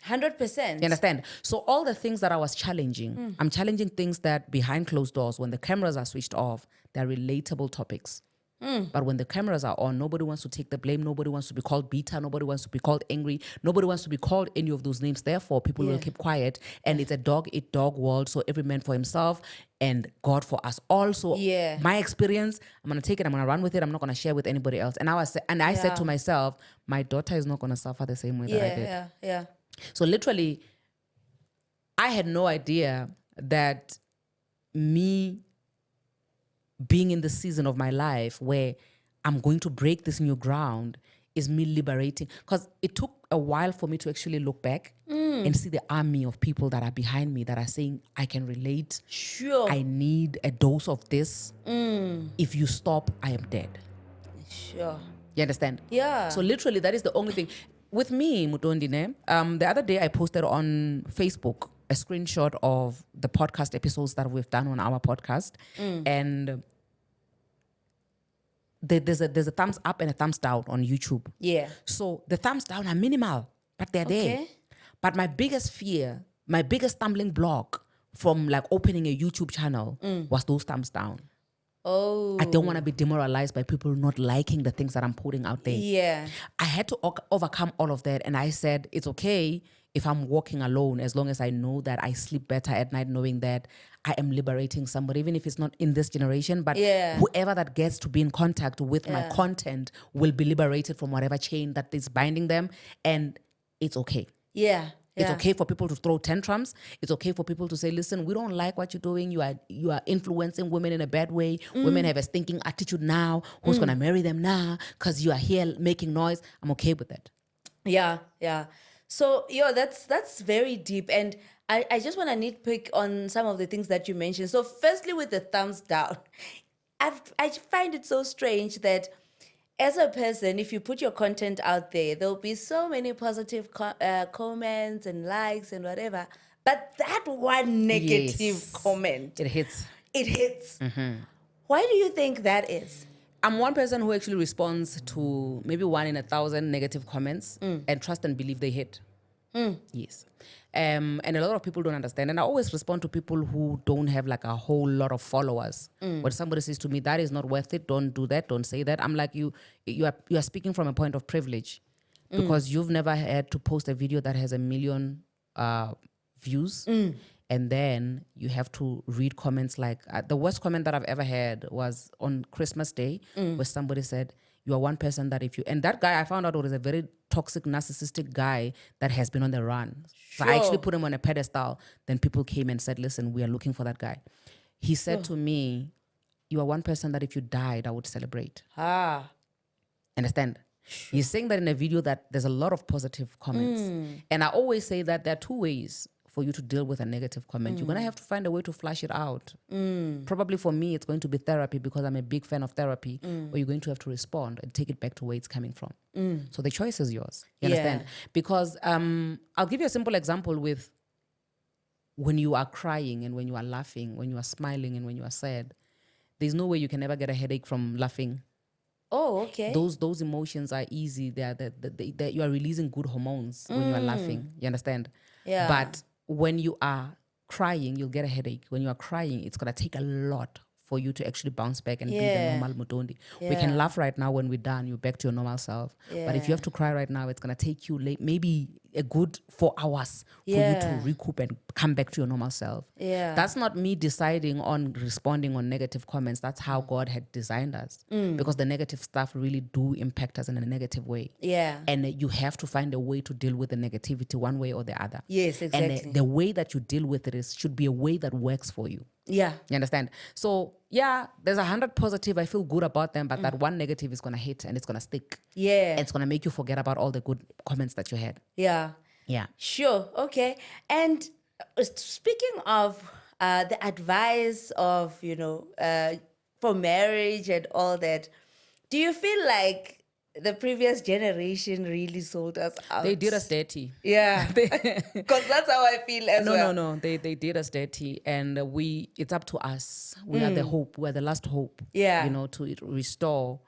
100%. You understand? So all the things that I was challenging, I'm challenging things that behind closed doors, when the cameras are switched off, they're relatable topics. But when the cameras are on, nobody wants to take the blame. Nobody wants to be called bitter. Nobody wants to be called angry. Nobody wants to be called any of those names. Therefore, people will keep quiet. And it's a dog-eat-dog world. So every man for himself and God for us all. So my experience, I'm going to take it. I'm going to run with it. I'm not going to share with anybody else. And I said to myself, my daughter is not going to suffer the same way that I did. Yeah. So literally, I had no idea that me being in the season of my life where I'm going to break this new ground is me liberating. Because it took a while for me to actually look back and see the army of people that are behind me that are saying, I can relate. Sure. I need a dose of this. If you stop, I am dead. Sure. You understand? Yeah. So literally, that is the only thing. With me, Mutondi, the other day I posted on Facebook a screenshot of the podcast episodes that we've done on our podcast. And there's a thumbs up and a thumbs down on YouTube. Yeah. So the thumbs down are minimal, but they're there. But my biggest fear, my biggest stumbling block from like opening a YouTube channel was those thumbs down. Oh. I don't want to be demoralized by people not liking the things that I'm putting out there. Yeah. I had to overcome all of that. And I said, it's okay if I'm walking alone, as long as I know that I sleep better at night, knowing that I am liberating somebody, even if it's not in this generation, but whoever that gets to be in contact with my content will be liberated from whatever chain that is binding them. And it's okay. Yeah. It's okay for people to throw tantrums. It's okay for people to say, listen, we don't like what you're doing. You are influencing women in a bad way. Women have a stinking attitude now. Who's going to marry them now? Because you are here making noise. I'm okay with that. Yeah. So, that's very deep. And I just want to nitpick on some of the things that you mentioned. So firstly, with the thumbs down, I find it so strange that as a person, if you put your content out there, there'll be so many positive comments and likes and whatever. But that one negative comment, It hits. Why do you think that is? I'm one person who actually responds to maybe 1 in 1,000 negative comments and trust and believe they hit. Yes. And a lot of people don't understand. And I always respond to people who don't have like a whole lot of followers. When somebody says to me, that is not worth it, don't do that, don't say that. I'm like, you are speaking from a point of privilege because you've never had to post a video that has 1 million views. And then you have to read comments like the worst comment that I've ever had was on Christmas Day where somebody said, you are one person that if you, and that guy I found out was a very toxic, narcissistic guy that has been on the run. So I actually put him on a pedestal. Then people came and said, listen, we are looking for that guy. He said to me, you are one person that if you died, I would celebrate. Understand? He's saying that in a video that there's a lot of positive comments. And I always say that there are 2 ways for you to deal with a negative comment. You're going to have to find a way to flush it out. Probably for me, it's going to be therapy because I'm a big fan of therapy, or you're going to have to respond and take it back to where it's coming from. So the choice is yours. You understand? Because I'll give you a simple example with when you are crying and when you are laughing, when you are smiling and when you are sad. There's no way you can ever get a headache from laughing. Oh, okay. Those emotions are easy. They are that you are releasing good hormones when you are laughing. You understand? Yeah. But when you are crying, you'll get a headache. When you are crying, it's gonna take a lot for you to actually bounce back and be the normal Mutondi. We can laugh right now when we're done. You're back to your normal self. But if you have to cry right now, it's gonna take you maybe a good 4 hours for you to recoup and come back to your normal self. That's not me deciding on responding on negative comments. That's how God had designed us. Because the negative stuff really do impact us in a negative way. And you have to find a way to deal with the negativity one way or the other. Yes, exactly. And the way that you deal with it should be a way that works for you. Yeah. You understand? So, there's 100 positive. I feel good about them, but that one negative is going to hit and it's going to stick. And it's going to make you forget about all the good comments that you had. Yeah. Sure. Okay. And speaking of the advice of, for marriage and all that, do you feel like the previous generation really sold us out? They did us dirty. Yeah. Because that's how I feel as well. No. They did us dirty. And it's up to us. We are the hope. We are the last hope. To restore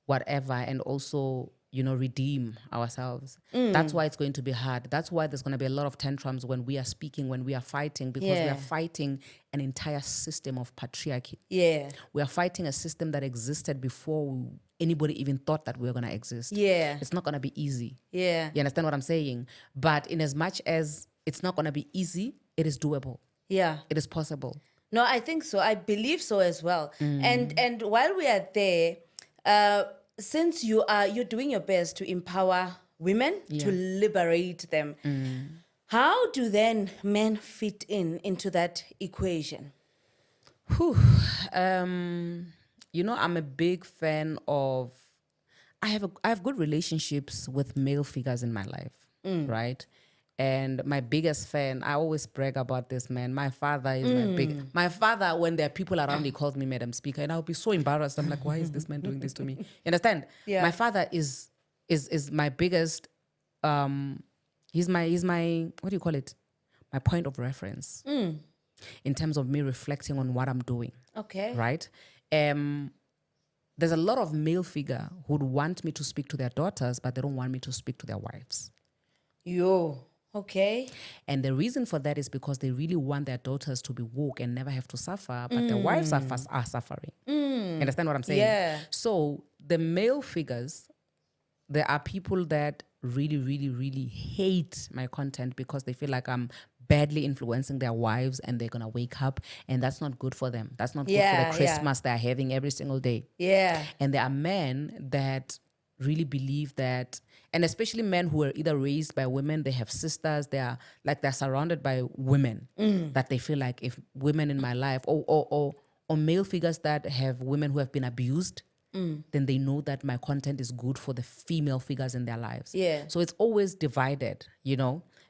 whatever and also, redeem ourselves. That's why it's going to be hard. That's why there's going to be a lot of tantrums when we are speaking, when we are fighting, because we are fighting an entire system of patriarchy. We are fighting a system that existed before anybody even thought that we were going to exist. It's not going to be easy. You understand what I'm saying? But in as much as it's not going to be easy, it is doable. It is possible. No, I think so. I believe so as well. And while we are there, since you're doing your best to empower women, to liberate them, how do then men fit into that equation? I'm a big fan of. I have good relationships with male figures in my life, right? And my biggest fan, I always brag about this man. My father is my father, when there are people around, he calls me Madam Speaker, and I'll be so embarrassed. I'm like, why is this man doing this to me? You understand? My father is my biggest. He's my what do you call it? My point of reference in terms of me reflecting on what I'm doing. Okay. Right. There's a lot of male figure who'd want me to speak to their daughters, but they don't want me to speak to their wives. Okay. And the reason for that is because they really want their daughters to be woke and never have to suffer, but their wives are suffering. You understand what I'm saying? Yeah. So the male figures, there are people that really, really, really hate my content because they feel like I'm badly influencing their wives and they're going to wake up, and that's not good for them. That's not good for the Christmas they're having every single day. And there are men that really believe that, and especially men who are either raised by women, they have sisters, they're surrounded by women, that they feel like if women in my life or male figures that have women who have been abused, then they know that my content is good for the female figures in their lives. So it's always divided,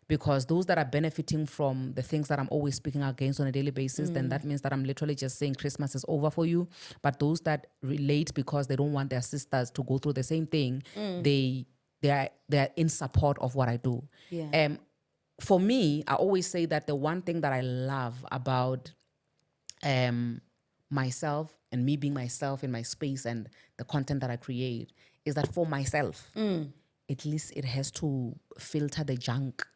because those that are benefiting from the things that I'm always speaking against on a daily basis, then that means that I'm literally just saying Christmas is over for you. But those that relate because they don't want their sisters to go through the same thing, they're in support of what I do. For me, I always say that the one thing that I love about myself and me being myself in my space and the content that I create is that for myself, at least it has to filter the junk.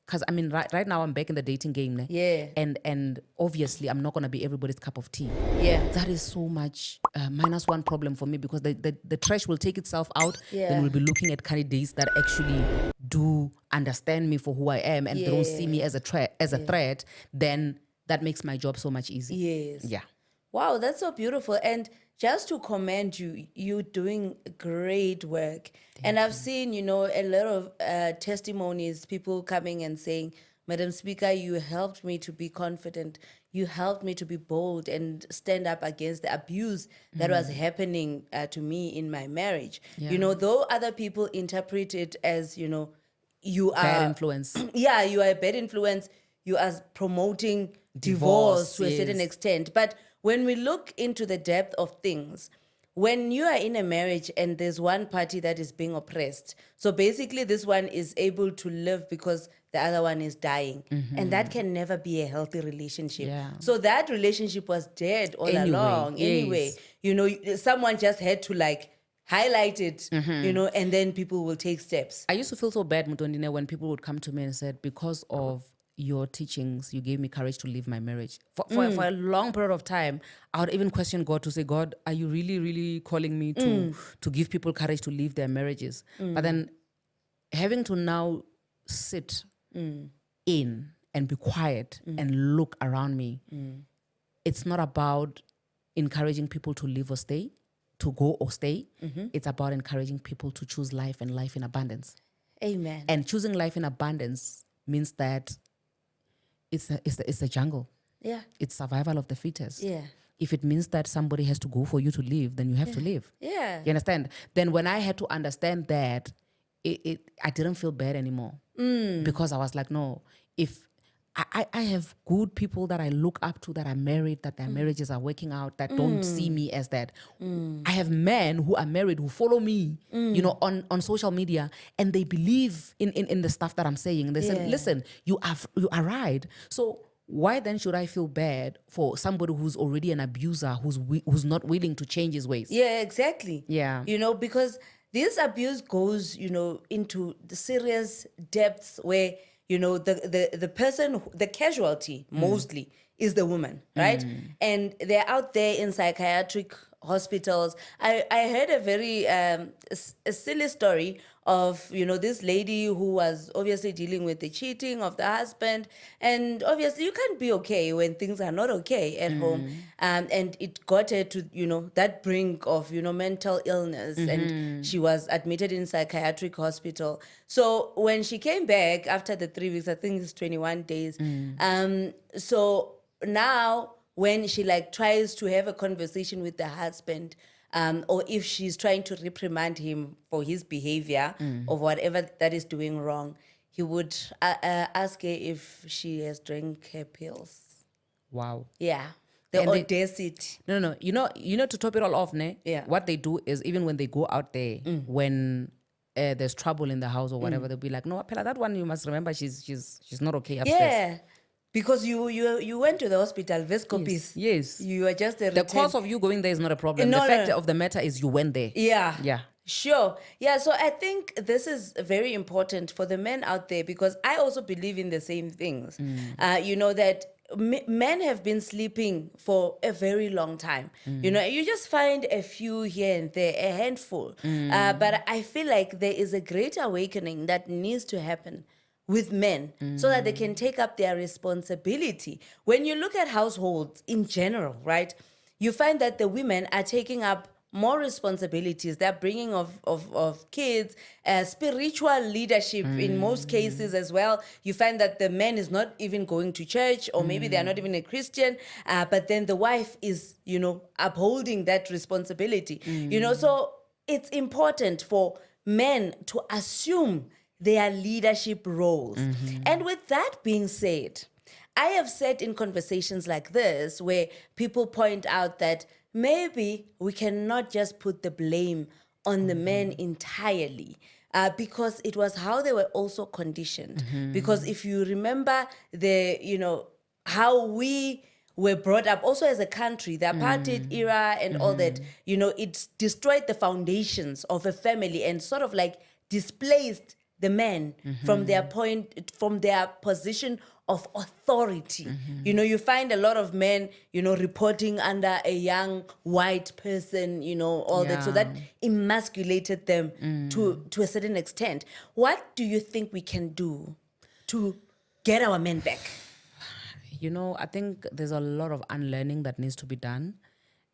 Because I mean, right now I'm back in the dating game. Ne? Yeah. And obviously I'm not gonna be everybody's cup of tea. Yeah. That is so much minus one problem for me, because the trash will take itself out. Yeah. Then we'll be looking at candidates that actually do understand me for who I am, and they don't see me as a threat. Then that makes my job so much easier. Yes. Yeah. Wow, that's so beautiful. And just to commend you, you're doing great work. And I've seen, a lot of testimonies, people coming and saying, Madam Speaker, you helped me to be confident. You helped me to be bold and stand up against the abuse that was happening to me in my marriage. Yeah. Though other people interpret it as, you are Bad influence. yeah, you are a bad influence. You are promoting divorce to a certain yes. extent. But when we look into the depth of things, when you are in a marriage and there's one party that is being oppressed, so basically this one is able to live because the other one is dying. And that can never be a healthy relationship. Yeah. So that relationship was dead all along. Anyway, someone just had to highlight it, and then people will take steps. I used to feel so bad, Mutondi, when people would come to me and said, because of your teachings, you gave me courage to leave my marriage. For a long period of time, I would even question God to say, God, are you really, really calling me to give people courage to leave their marriages? But then having to now sit in and be quiet and look around me, it's not about encouraging people to leave or stay, to go or stay. It's about encouraging people to choose life and life in abundance. Amen. And choosing life in abundance means that it's a jungle. Yeah. It's survival of the fittest. Yeah. If it means that somebody has to go for you to live, then you have to live. Yeah. You understand? Then when I had to understand that, I didn't feel bad anymore. Because I was like, no, if I have good people that I look up to that are married, that their marriages are working out, that don't see me as that. I have men who are married who follow me, on social media, and they believe in the stuff that I'm saying. And they say, listen, you are right. So why then should I feel bad for somebody who's already an abuser, who's not willing to change his ways? Yeah, exactly. Yeah. Because this abuse goes, into the serious depths where, the person, the casualty mostly is the woman, right? And they're out there in psychiatric hospitals. I heard a very a silly story of, this lady who was obviously dealing with the cheating of the husband. And obviously you can't be okay when things are not okay at home. And it got her to, that brink of, mental illness. And she was admitted in psychiatric hospital. So when she came back after the 3 weeks, I think it's 21 days. So now when she tries to have a conversation with the husband, or if she's trying to reprimand him for his behavior or whatever that is doing wrong, he would ask her if she has drank her pills. Wow. Yeah. The audacity. No. To top it all off, ne? Yeah. What they do is, even when they go out there, when there's trouble in the house or whatever, they'll be like, no, Pella, that one you must remember, she's not okay upstairs. Yeah. Because you went to the hospital, Vescopis. Yes. You are just The cause of you going there is not a problem. The fact of the matter is you went there. Yeah. Yeah. Sure. Yeah, so I think this is very important for the men out there, because I also believe in the same things. That men have been sleeping for a very long time. You just find a few here and there, a handful. But I feel like there is a great awakening that needs to happen with men so that they can take up their responsibility. When you look at households in general, right, you find that the women are taking up more responsibilities. They're bringing of kids, spiritual leadership in most cases as well. You find that the man is not even going to church, or maybe they're not even a Christian, but then the wife is, upholding that responsibility. So it's important for men to assume their leadership roles. And with that being said, I have said in conversations like this where people point out that maybe we cannot just put the blame on the men entirely, because it was how they were also conditioned. Because if you remember how we were brought up also as a country, the apartheid era and all that, you know, it's destroyed the foundations of a family and sort of like displaced the men from their position of authority. You know, you find a lot of men, you know, reporting under a young white person, you know, all that. So that emasculated them to a certain extent. What do you think we can do to get our men back? You know, I think there's a lot of unlearning that needs to be done.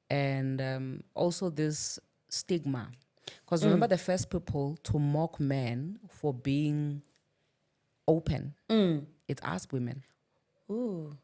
And also this stigma. Because remember, the first people to mock men for being open, it's us women. Ooh.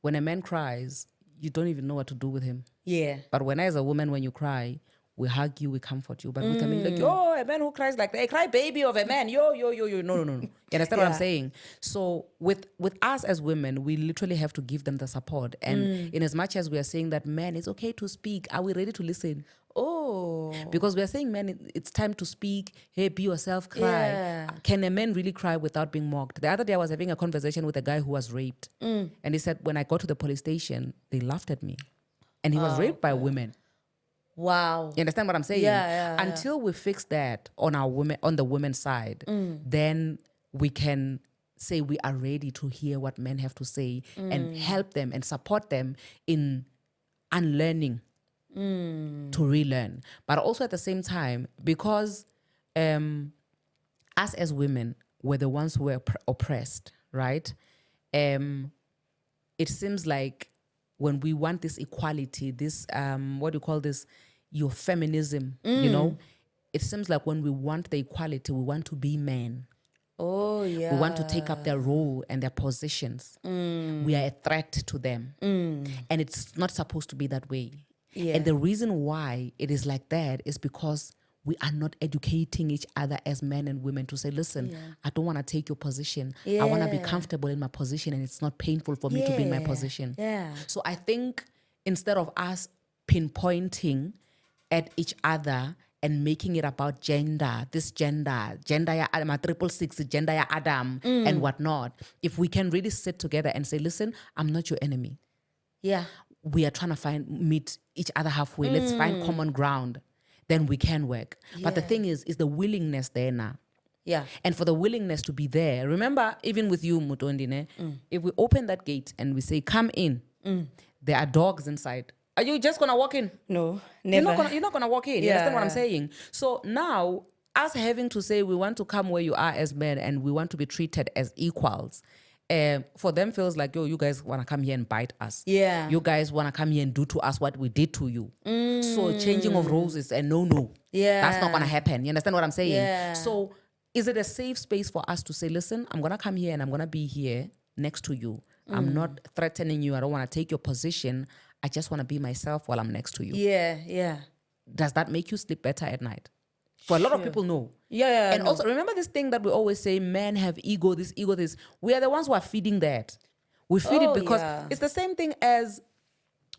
When a man cries, you don't even know what to do with him. Yeah. But when as a woman, when you cry, we hug you, we comfort you. But with a man, like, yo, a man who cries like that, a cry baby of a man, yo. No. You understand what I'm saying? So with us as women, we literally have to give them the support. And in as much as we are saying that, man, it's okay to speak, are we ready to listen? Oh. Because we are saying, man, it's time to speak. Hey, be yourself, cry. Yeah. Can a man really cry without being mocked? The other day I was having a conversation with a guy who was raped. And he said, when I got to the police station, they laughed at me. And he was raped by women. Wow. You understand what I'm saying? Yeah. Until we fix that on the women's side, then we can say we are ready to hear what men have to say and help them and support them in unlearning to relearn. But also at the same time, because us as women were the ones who were oppressed, right? It seems like when we want this equality, this, what do you call this? Your feminism, you know? It seems like when we want the equality, we want to be men. Oh, yeah. We want to take up their role and their positions. We are a threat to them. And it's not supposed to be that way. Yeah. And the reason why it is like that is because we are not educating each other as men and women to say, listen, I don't want to take your position. I want to be comfortable in my position and it's not painful for me to be in my position. Yeah. So I think instead of us pinpointing at each other and making it about gender ya Adam, 666, gender ya Adam, and whatnot, if we can really sit together and say, listen, I'm not your enemy. Yeah. We are trying to meet each other halfway. Let's find common ground. Then we can work. But the thing is the willingness there now. Yeah. And for the willingness to be there, remember, even with you, Mutondi, if we open that gate and we say, come in, there are dogs inside. Are you just going to walk in? No, never. You're not going to walk in. You understand what I'm saying? So now, us having to say we want to come where you are as men and we want to be treated as equals, for them feels like, yo, you guys want to come here and bite us. Yeah. You guys want to come here and do to us what we did to you. So changing of roles is a no. Yeah. That's not going to happen. You understand what I'm saying? Yeah. So is it a safe space for us to say, listen, I'm going to come here and I'm going to be here next to you. I'm not threatening you. I don't want to take your position. I just want to be myself while I'm next to you. Yeah. Does that make you sleep better at night? For a lot of people, no. Yeah. And also, remember this thing that we always say, men have ego, this. We are the ones who are feeding that. We feed it because it's the same thing as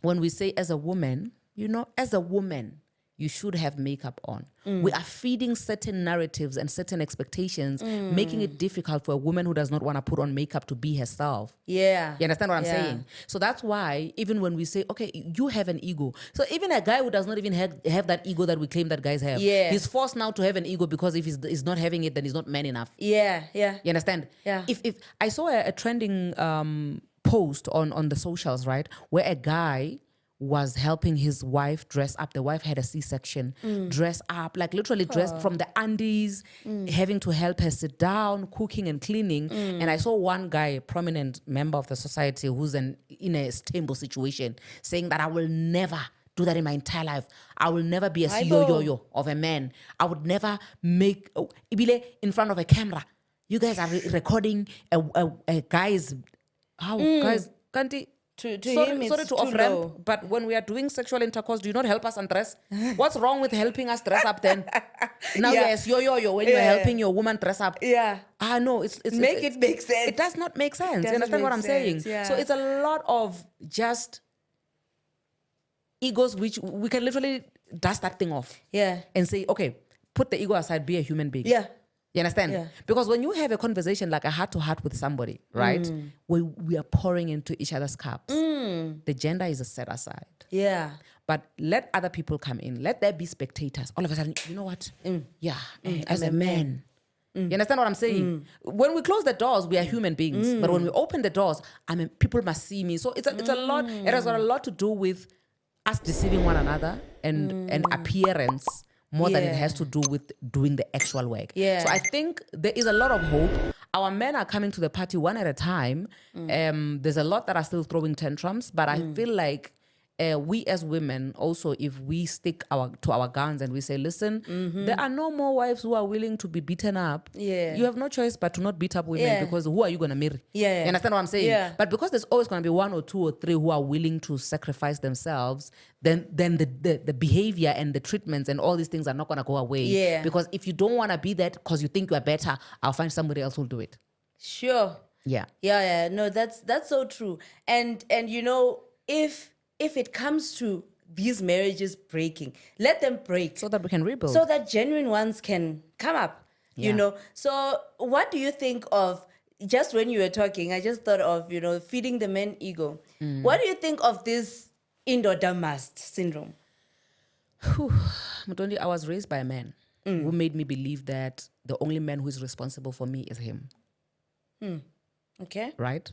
when we say as a woman, you know, as a woman, you should have makeup on. We are feeding certain narratives and certain expectations, making it difficult for a woman who does not want to put on makeup to be herself. Yeah. You understand what I'm saying? So that's why even when we say, okay, you have an ego. So even a guy who does not even have that ego that we claim that guys have, he's forced now to have an ego because if he's not having it, then he's not man enough. Yeah. You understand? Yeah. If I saw a trending post on the socials, right, where a guy was helping his wife dress up. The wife had a C-section, dress up, like literally dressed from the undies, having to help her sit down, cooking and cleaning. And I saw one guy, a prominent member of the society who's in a stable situation, saying that I will never do that in my entire life. I will never be a CEO of a man. I would never make Ibile in front of a camera. You guys are recording a guy's guys can't he? To Sorry him, to it's off too ramp, low. but when we are doing sexual intercourse, do you not help us undress? What's wrong with helping us dress up then? Now yes, yo when you're helping your woman dress up. Yeah. No, it's it make sense. It does not make sense. You Doesn't understand what make I'm saying? sense, yeah. So it's a lot of just egos, which we can literally dust that thing off. Yeah. And say, okay, put the ego aside, be a human being. Yeah. You understand? Yeah. Because when you have a conversation like a heart-to-heart with somebody, right, we are pouring into each other's cups. The gender is set aside. Yeah. But let other people come in. Let there be spectators. All of a sudden, you know what? Yeah, as a man. You understand what I'm saying? When we close the doors, we are human beings. But when we open the doors, people must see me. So it's a lot. It has got a lot to do with us deceiving one another and appearance more than it has to do with doing the actual work. Yeah. So I think there is a lot of hope. Our men are coming to the party one at a time. There's a lot that are still throwing tantrums, but I feel like we as women also, if we stick to our guns and we say, listen, there are no more wives who are willing to be beaten up. Yeah. You have no choice but to not beat up women because who are you going to marry? Yeah. You understand what I'm saying? Yeah. But because there's always going to be one or two or three who are willing to sacrifice themselves, then the behavior and the treatments and all these things are not going to go away. Yeah. Because if you don't want to be that because you think you are better, I'll find somebody else who'll do it. Sure. Yeah. Yeah. No, that's so true. And you know, if it comes to these marriages breaking, let them break. So that we can rebuild. So that genuine ones can come up, you Yeah. know. So what do you think of, just when you were talking, I just thought of, you know, feeding the men ego. What do you think of this Indo-Damast syndrome? Mutondi, I was raised by a man who made me believe that the only man who is responsible for me is him. Okay. Right?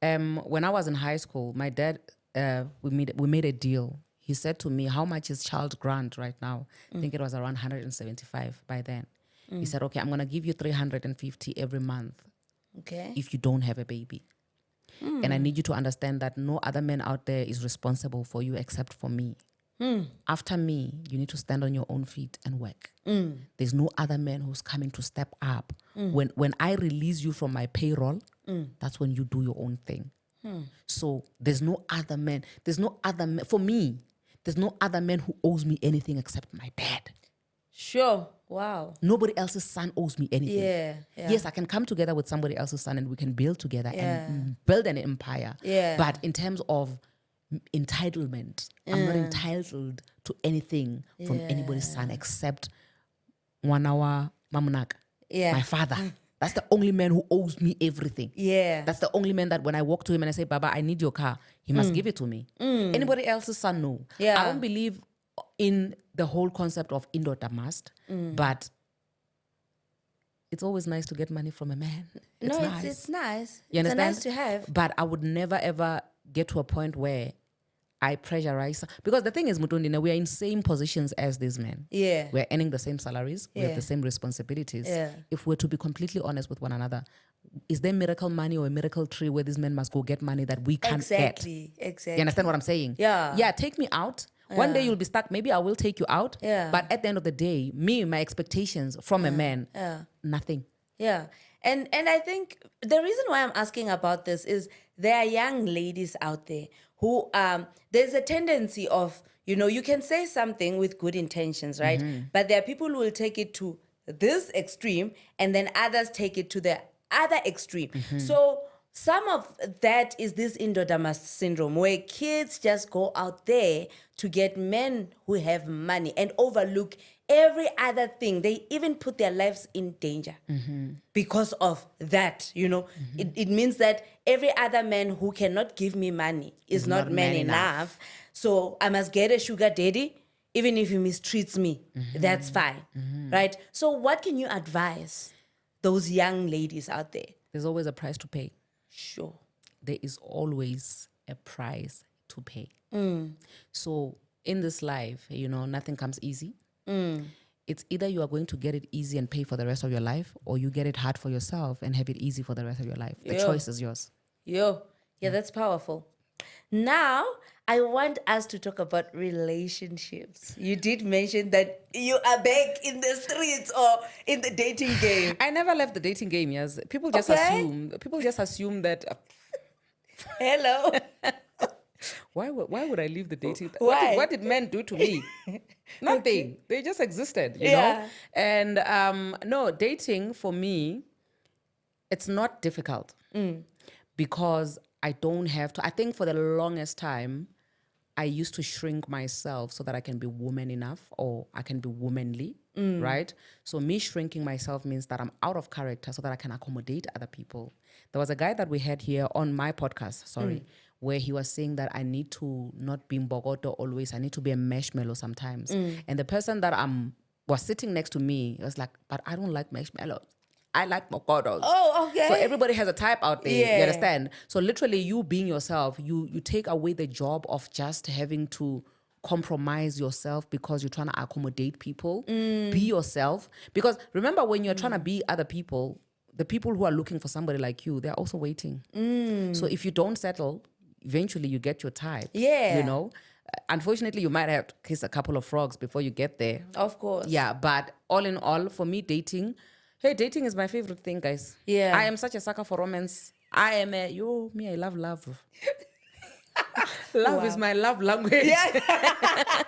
When I was in high school, my dad, we made a deal. He said to me, how much is child grant right now? I think it was around 175 by then. He said, okay, I'm going to give you 350 every month Okay. if you don't have a baby. And I need you to understand that no other man out there is responsible for you except for me. After me, you need to stand on your own feet and work. There's no other man who's coming to step up. When I release you from my payroll, that's when you do your own thing. So there's no other man. For me, there's no other man who owes me anything except my dad. Sure. Wow. Nobody else's son owes me anything. Yeah. Yes, I can come together with somebody else's son and we can build together and build an empire. Yeah. But in terms of entitlement, I'm not entitled to anything from anybody's son except Wanawa Mamunak, my father. That's the only man who owes me everything. Yeah. That's the only man that when I walk to him and I say, Baba, I need your car, he must give it to me. Anybody else's son, no. Yeah. I don't believe in the whole concept of Indo-Damast, but it's always nice to get money from a man. It's nice. It's nice. You understand? It's nice to have. But I would never ever get to a point where I pressurize. Because the thing is, Mutondi, we are in same positions as these men. Yeah. We're earning the same salaries. We Yeah. have the same responsibilities. Yeah. If we're to be completely honest with one another, is there miracle money or a miracle tree where these men must go get money that we can't get? Exactly. You understand what I'm saying? Yeah. Yeah, take me out. One day you'll be stuck. Maybe I will take you out. Yeah. But at the end of the day, my expectations from a man, nothing. Yeah. And I think the reason why I'm asking about this is there are young ladies out there who there's a tendency of, you know, you can say something with good intentions, right? But there are people who will take it to this extreme and then others take it to the other extreme. So some of that is this Indo-Damast syndrome where kids just go out there to get men who have money and overlook every other thing. They even put their lives in danger because of that, you know. It means that every other man who cannot give me money is not man enough. So I must get a sugar daddy, even if he mistreats me. That's fine, right? So what can you advise those young ladies out there? There's always a price to pay. Sure. There is always a price to pay. So in this life, you know, nothing comes easy. It's either you are going to get it easy and pay for the rest of your life, or you get it hard for yourself and have it easy for the rest of your life. The choice is yours. Yeah, that's powerful. Now, I want us to talk about relationships. You did mention that you are back in the streets or in the dating game. I never left the dating game, yes. People just assume that Hello. why would I leave the dating? Why? What did men do to me? Nothing. They just existed, you Yeah. know? And no, dating for me, it's not difficult because I don't have to. I think for the longest time, I used to shrink myself so that I can be woman enough or I can be womanly, right? So me shrinking myself means that I'm out of character so that I can accommodate other people. There was a guy that we had here on my podcast, where he was saying that I need to not be mbogoto always. I need to be a marshmallow sometimes. And the person that was sitting next to me was like, but I don't like marshmallows. I like mokotos. Oh, okay. So everybody has a type out there. Yeah. You understand? So literally you being yourself, you take away the job of just having to compromise yourself because you're trying to accommodate people. Be yourself. Because remember, when you're trying to be other people, the people who are looking for somebody like you, they're also waiting. So if you don't settle, eventually you get your type. Yeah. You know? Unfortunately, you might have to kiss a couple of frogs before you get there. Of course. Yeah, but all in all, for me, dating is my favorite thing, guys. Yeah. I am such a sucker for romance. I love love. Love is my love language. Yeah.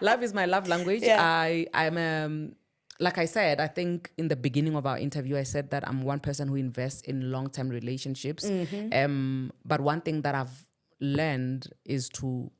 Love is my love language. Yeah. I'm like I said, I think in the beginning of our interview, I said that I'm one person who invests in long-term relationships. But one thing that I've learned is to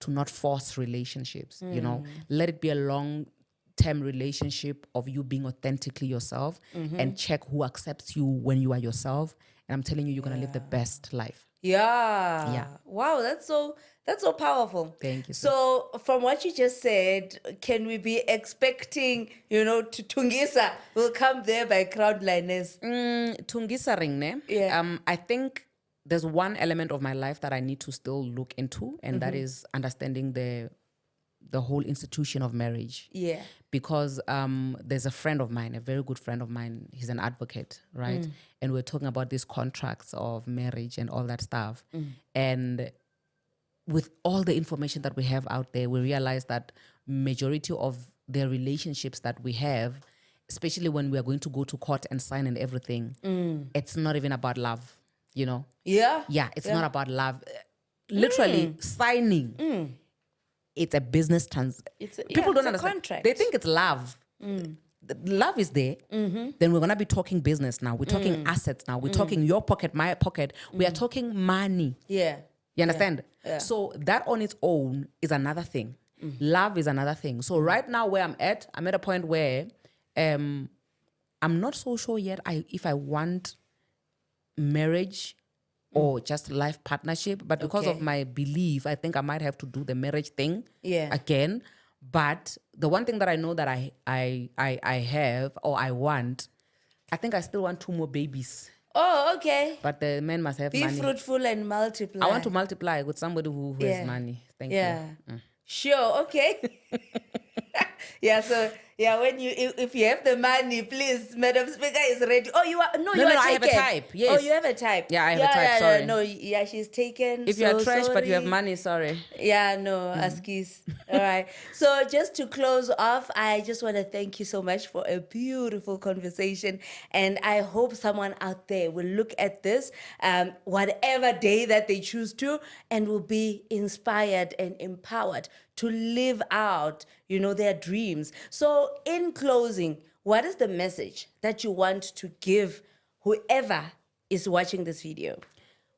not force relationships, you know. Let it be a long-term relationship of you being authentically yourself and check who accepts you when you are yourself. And I'm telling you, you're going to live the best life. Yeah. Yeah. Wow, that's so powerful. Thank you, sis. So from what you just said, can we be expecting, to Tungisa will come there by crowd liners? Tungisa ring, ne? Yeah. I think there's one element of my life that I need to still look into, and that is understanding the whole institution of marriage. Yeah. Because there's a friend of mine, a very good friend of mine, he's an advocate, right? And we're talking about these contracts of marriage and all that stuff. And with all the information that we have out there, we realize that majority of the relationships that we have, especially when we are going to go to court and sign and everything, it's not even about love, you know? Yeah. Yeah, it's not about love. Literally, signing, it's a business people don't understand. Contract. They think it's love. The love is there. Then we're going to be talking business now. We're talking assets now. We're talking your pocket, my pocket. We are talking money. Yeah. You understand? Yeah. So that on its own is another thing. Love is another thing. So right now where I'm at a point where I'm not so sure yet if I want marriage or just life partnership. But because of my belief, I think I might have to do the marriage thing again. But the one thing that I know that I have or I want, I think I still want 2 more babies. Oh, okay. But the men must have Be money. fruitful and multiply. I want to multiply with somebody who has money. Thank you. Sure, okay. So when if you have the money, please, Madam Speaker is ready. Oh, you are No, taken. I have a type. Yes. Oh, you have a type. Yeah, I have a type. Sorry. No, she's taken. If you're trash sorry. but you have money, sorry. Yeah, no, askies. All right. So just to close off, I just want to thank you so much for a beautiful conversation. And I hope someone out there will look at this, whatever day that they choose to, and will be inspired and empowered to live out, their dreams. So in closing, what is the message that you want to give whoever is watching this video?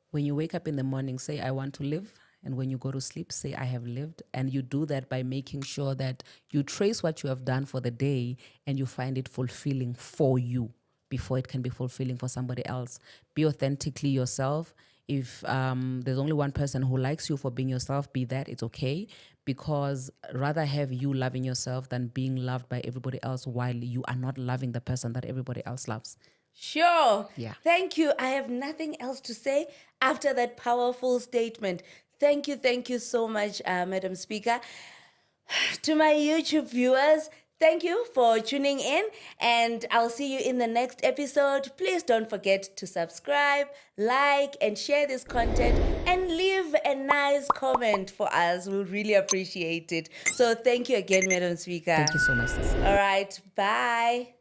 When you wake up in the morning, say, I want to live. And when you go to sleep, say, I have lived. And you do that by making sure that you trace what you have done for the day and you find it fulfilling for you before it can be fulfilling for somebody else. Be authentically yourself. If there's only one person who likes you for being yourself, be that, it's okay. Because rather have you loving yourself than being loved by everybody else while you are not loving the person that everybody else loves. Sure. Yeah. Thank you. I have nothing else to say after that powerful statement. Thank you so much, Madam Speaker. To my YouTube viewers, thank you for tuning in, and I'll see you in the next episode. Please don't forget to subscribe, like, and share this content, and leave a nice comment for us. We'll really appreciate it. So thank you again, Madam Speaker. Thank you so much, sis. All right, bye.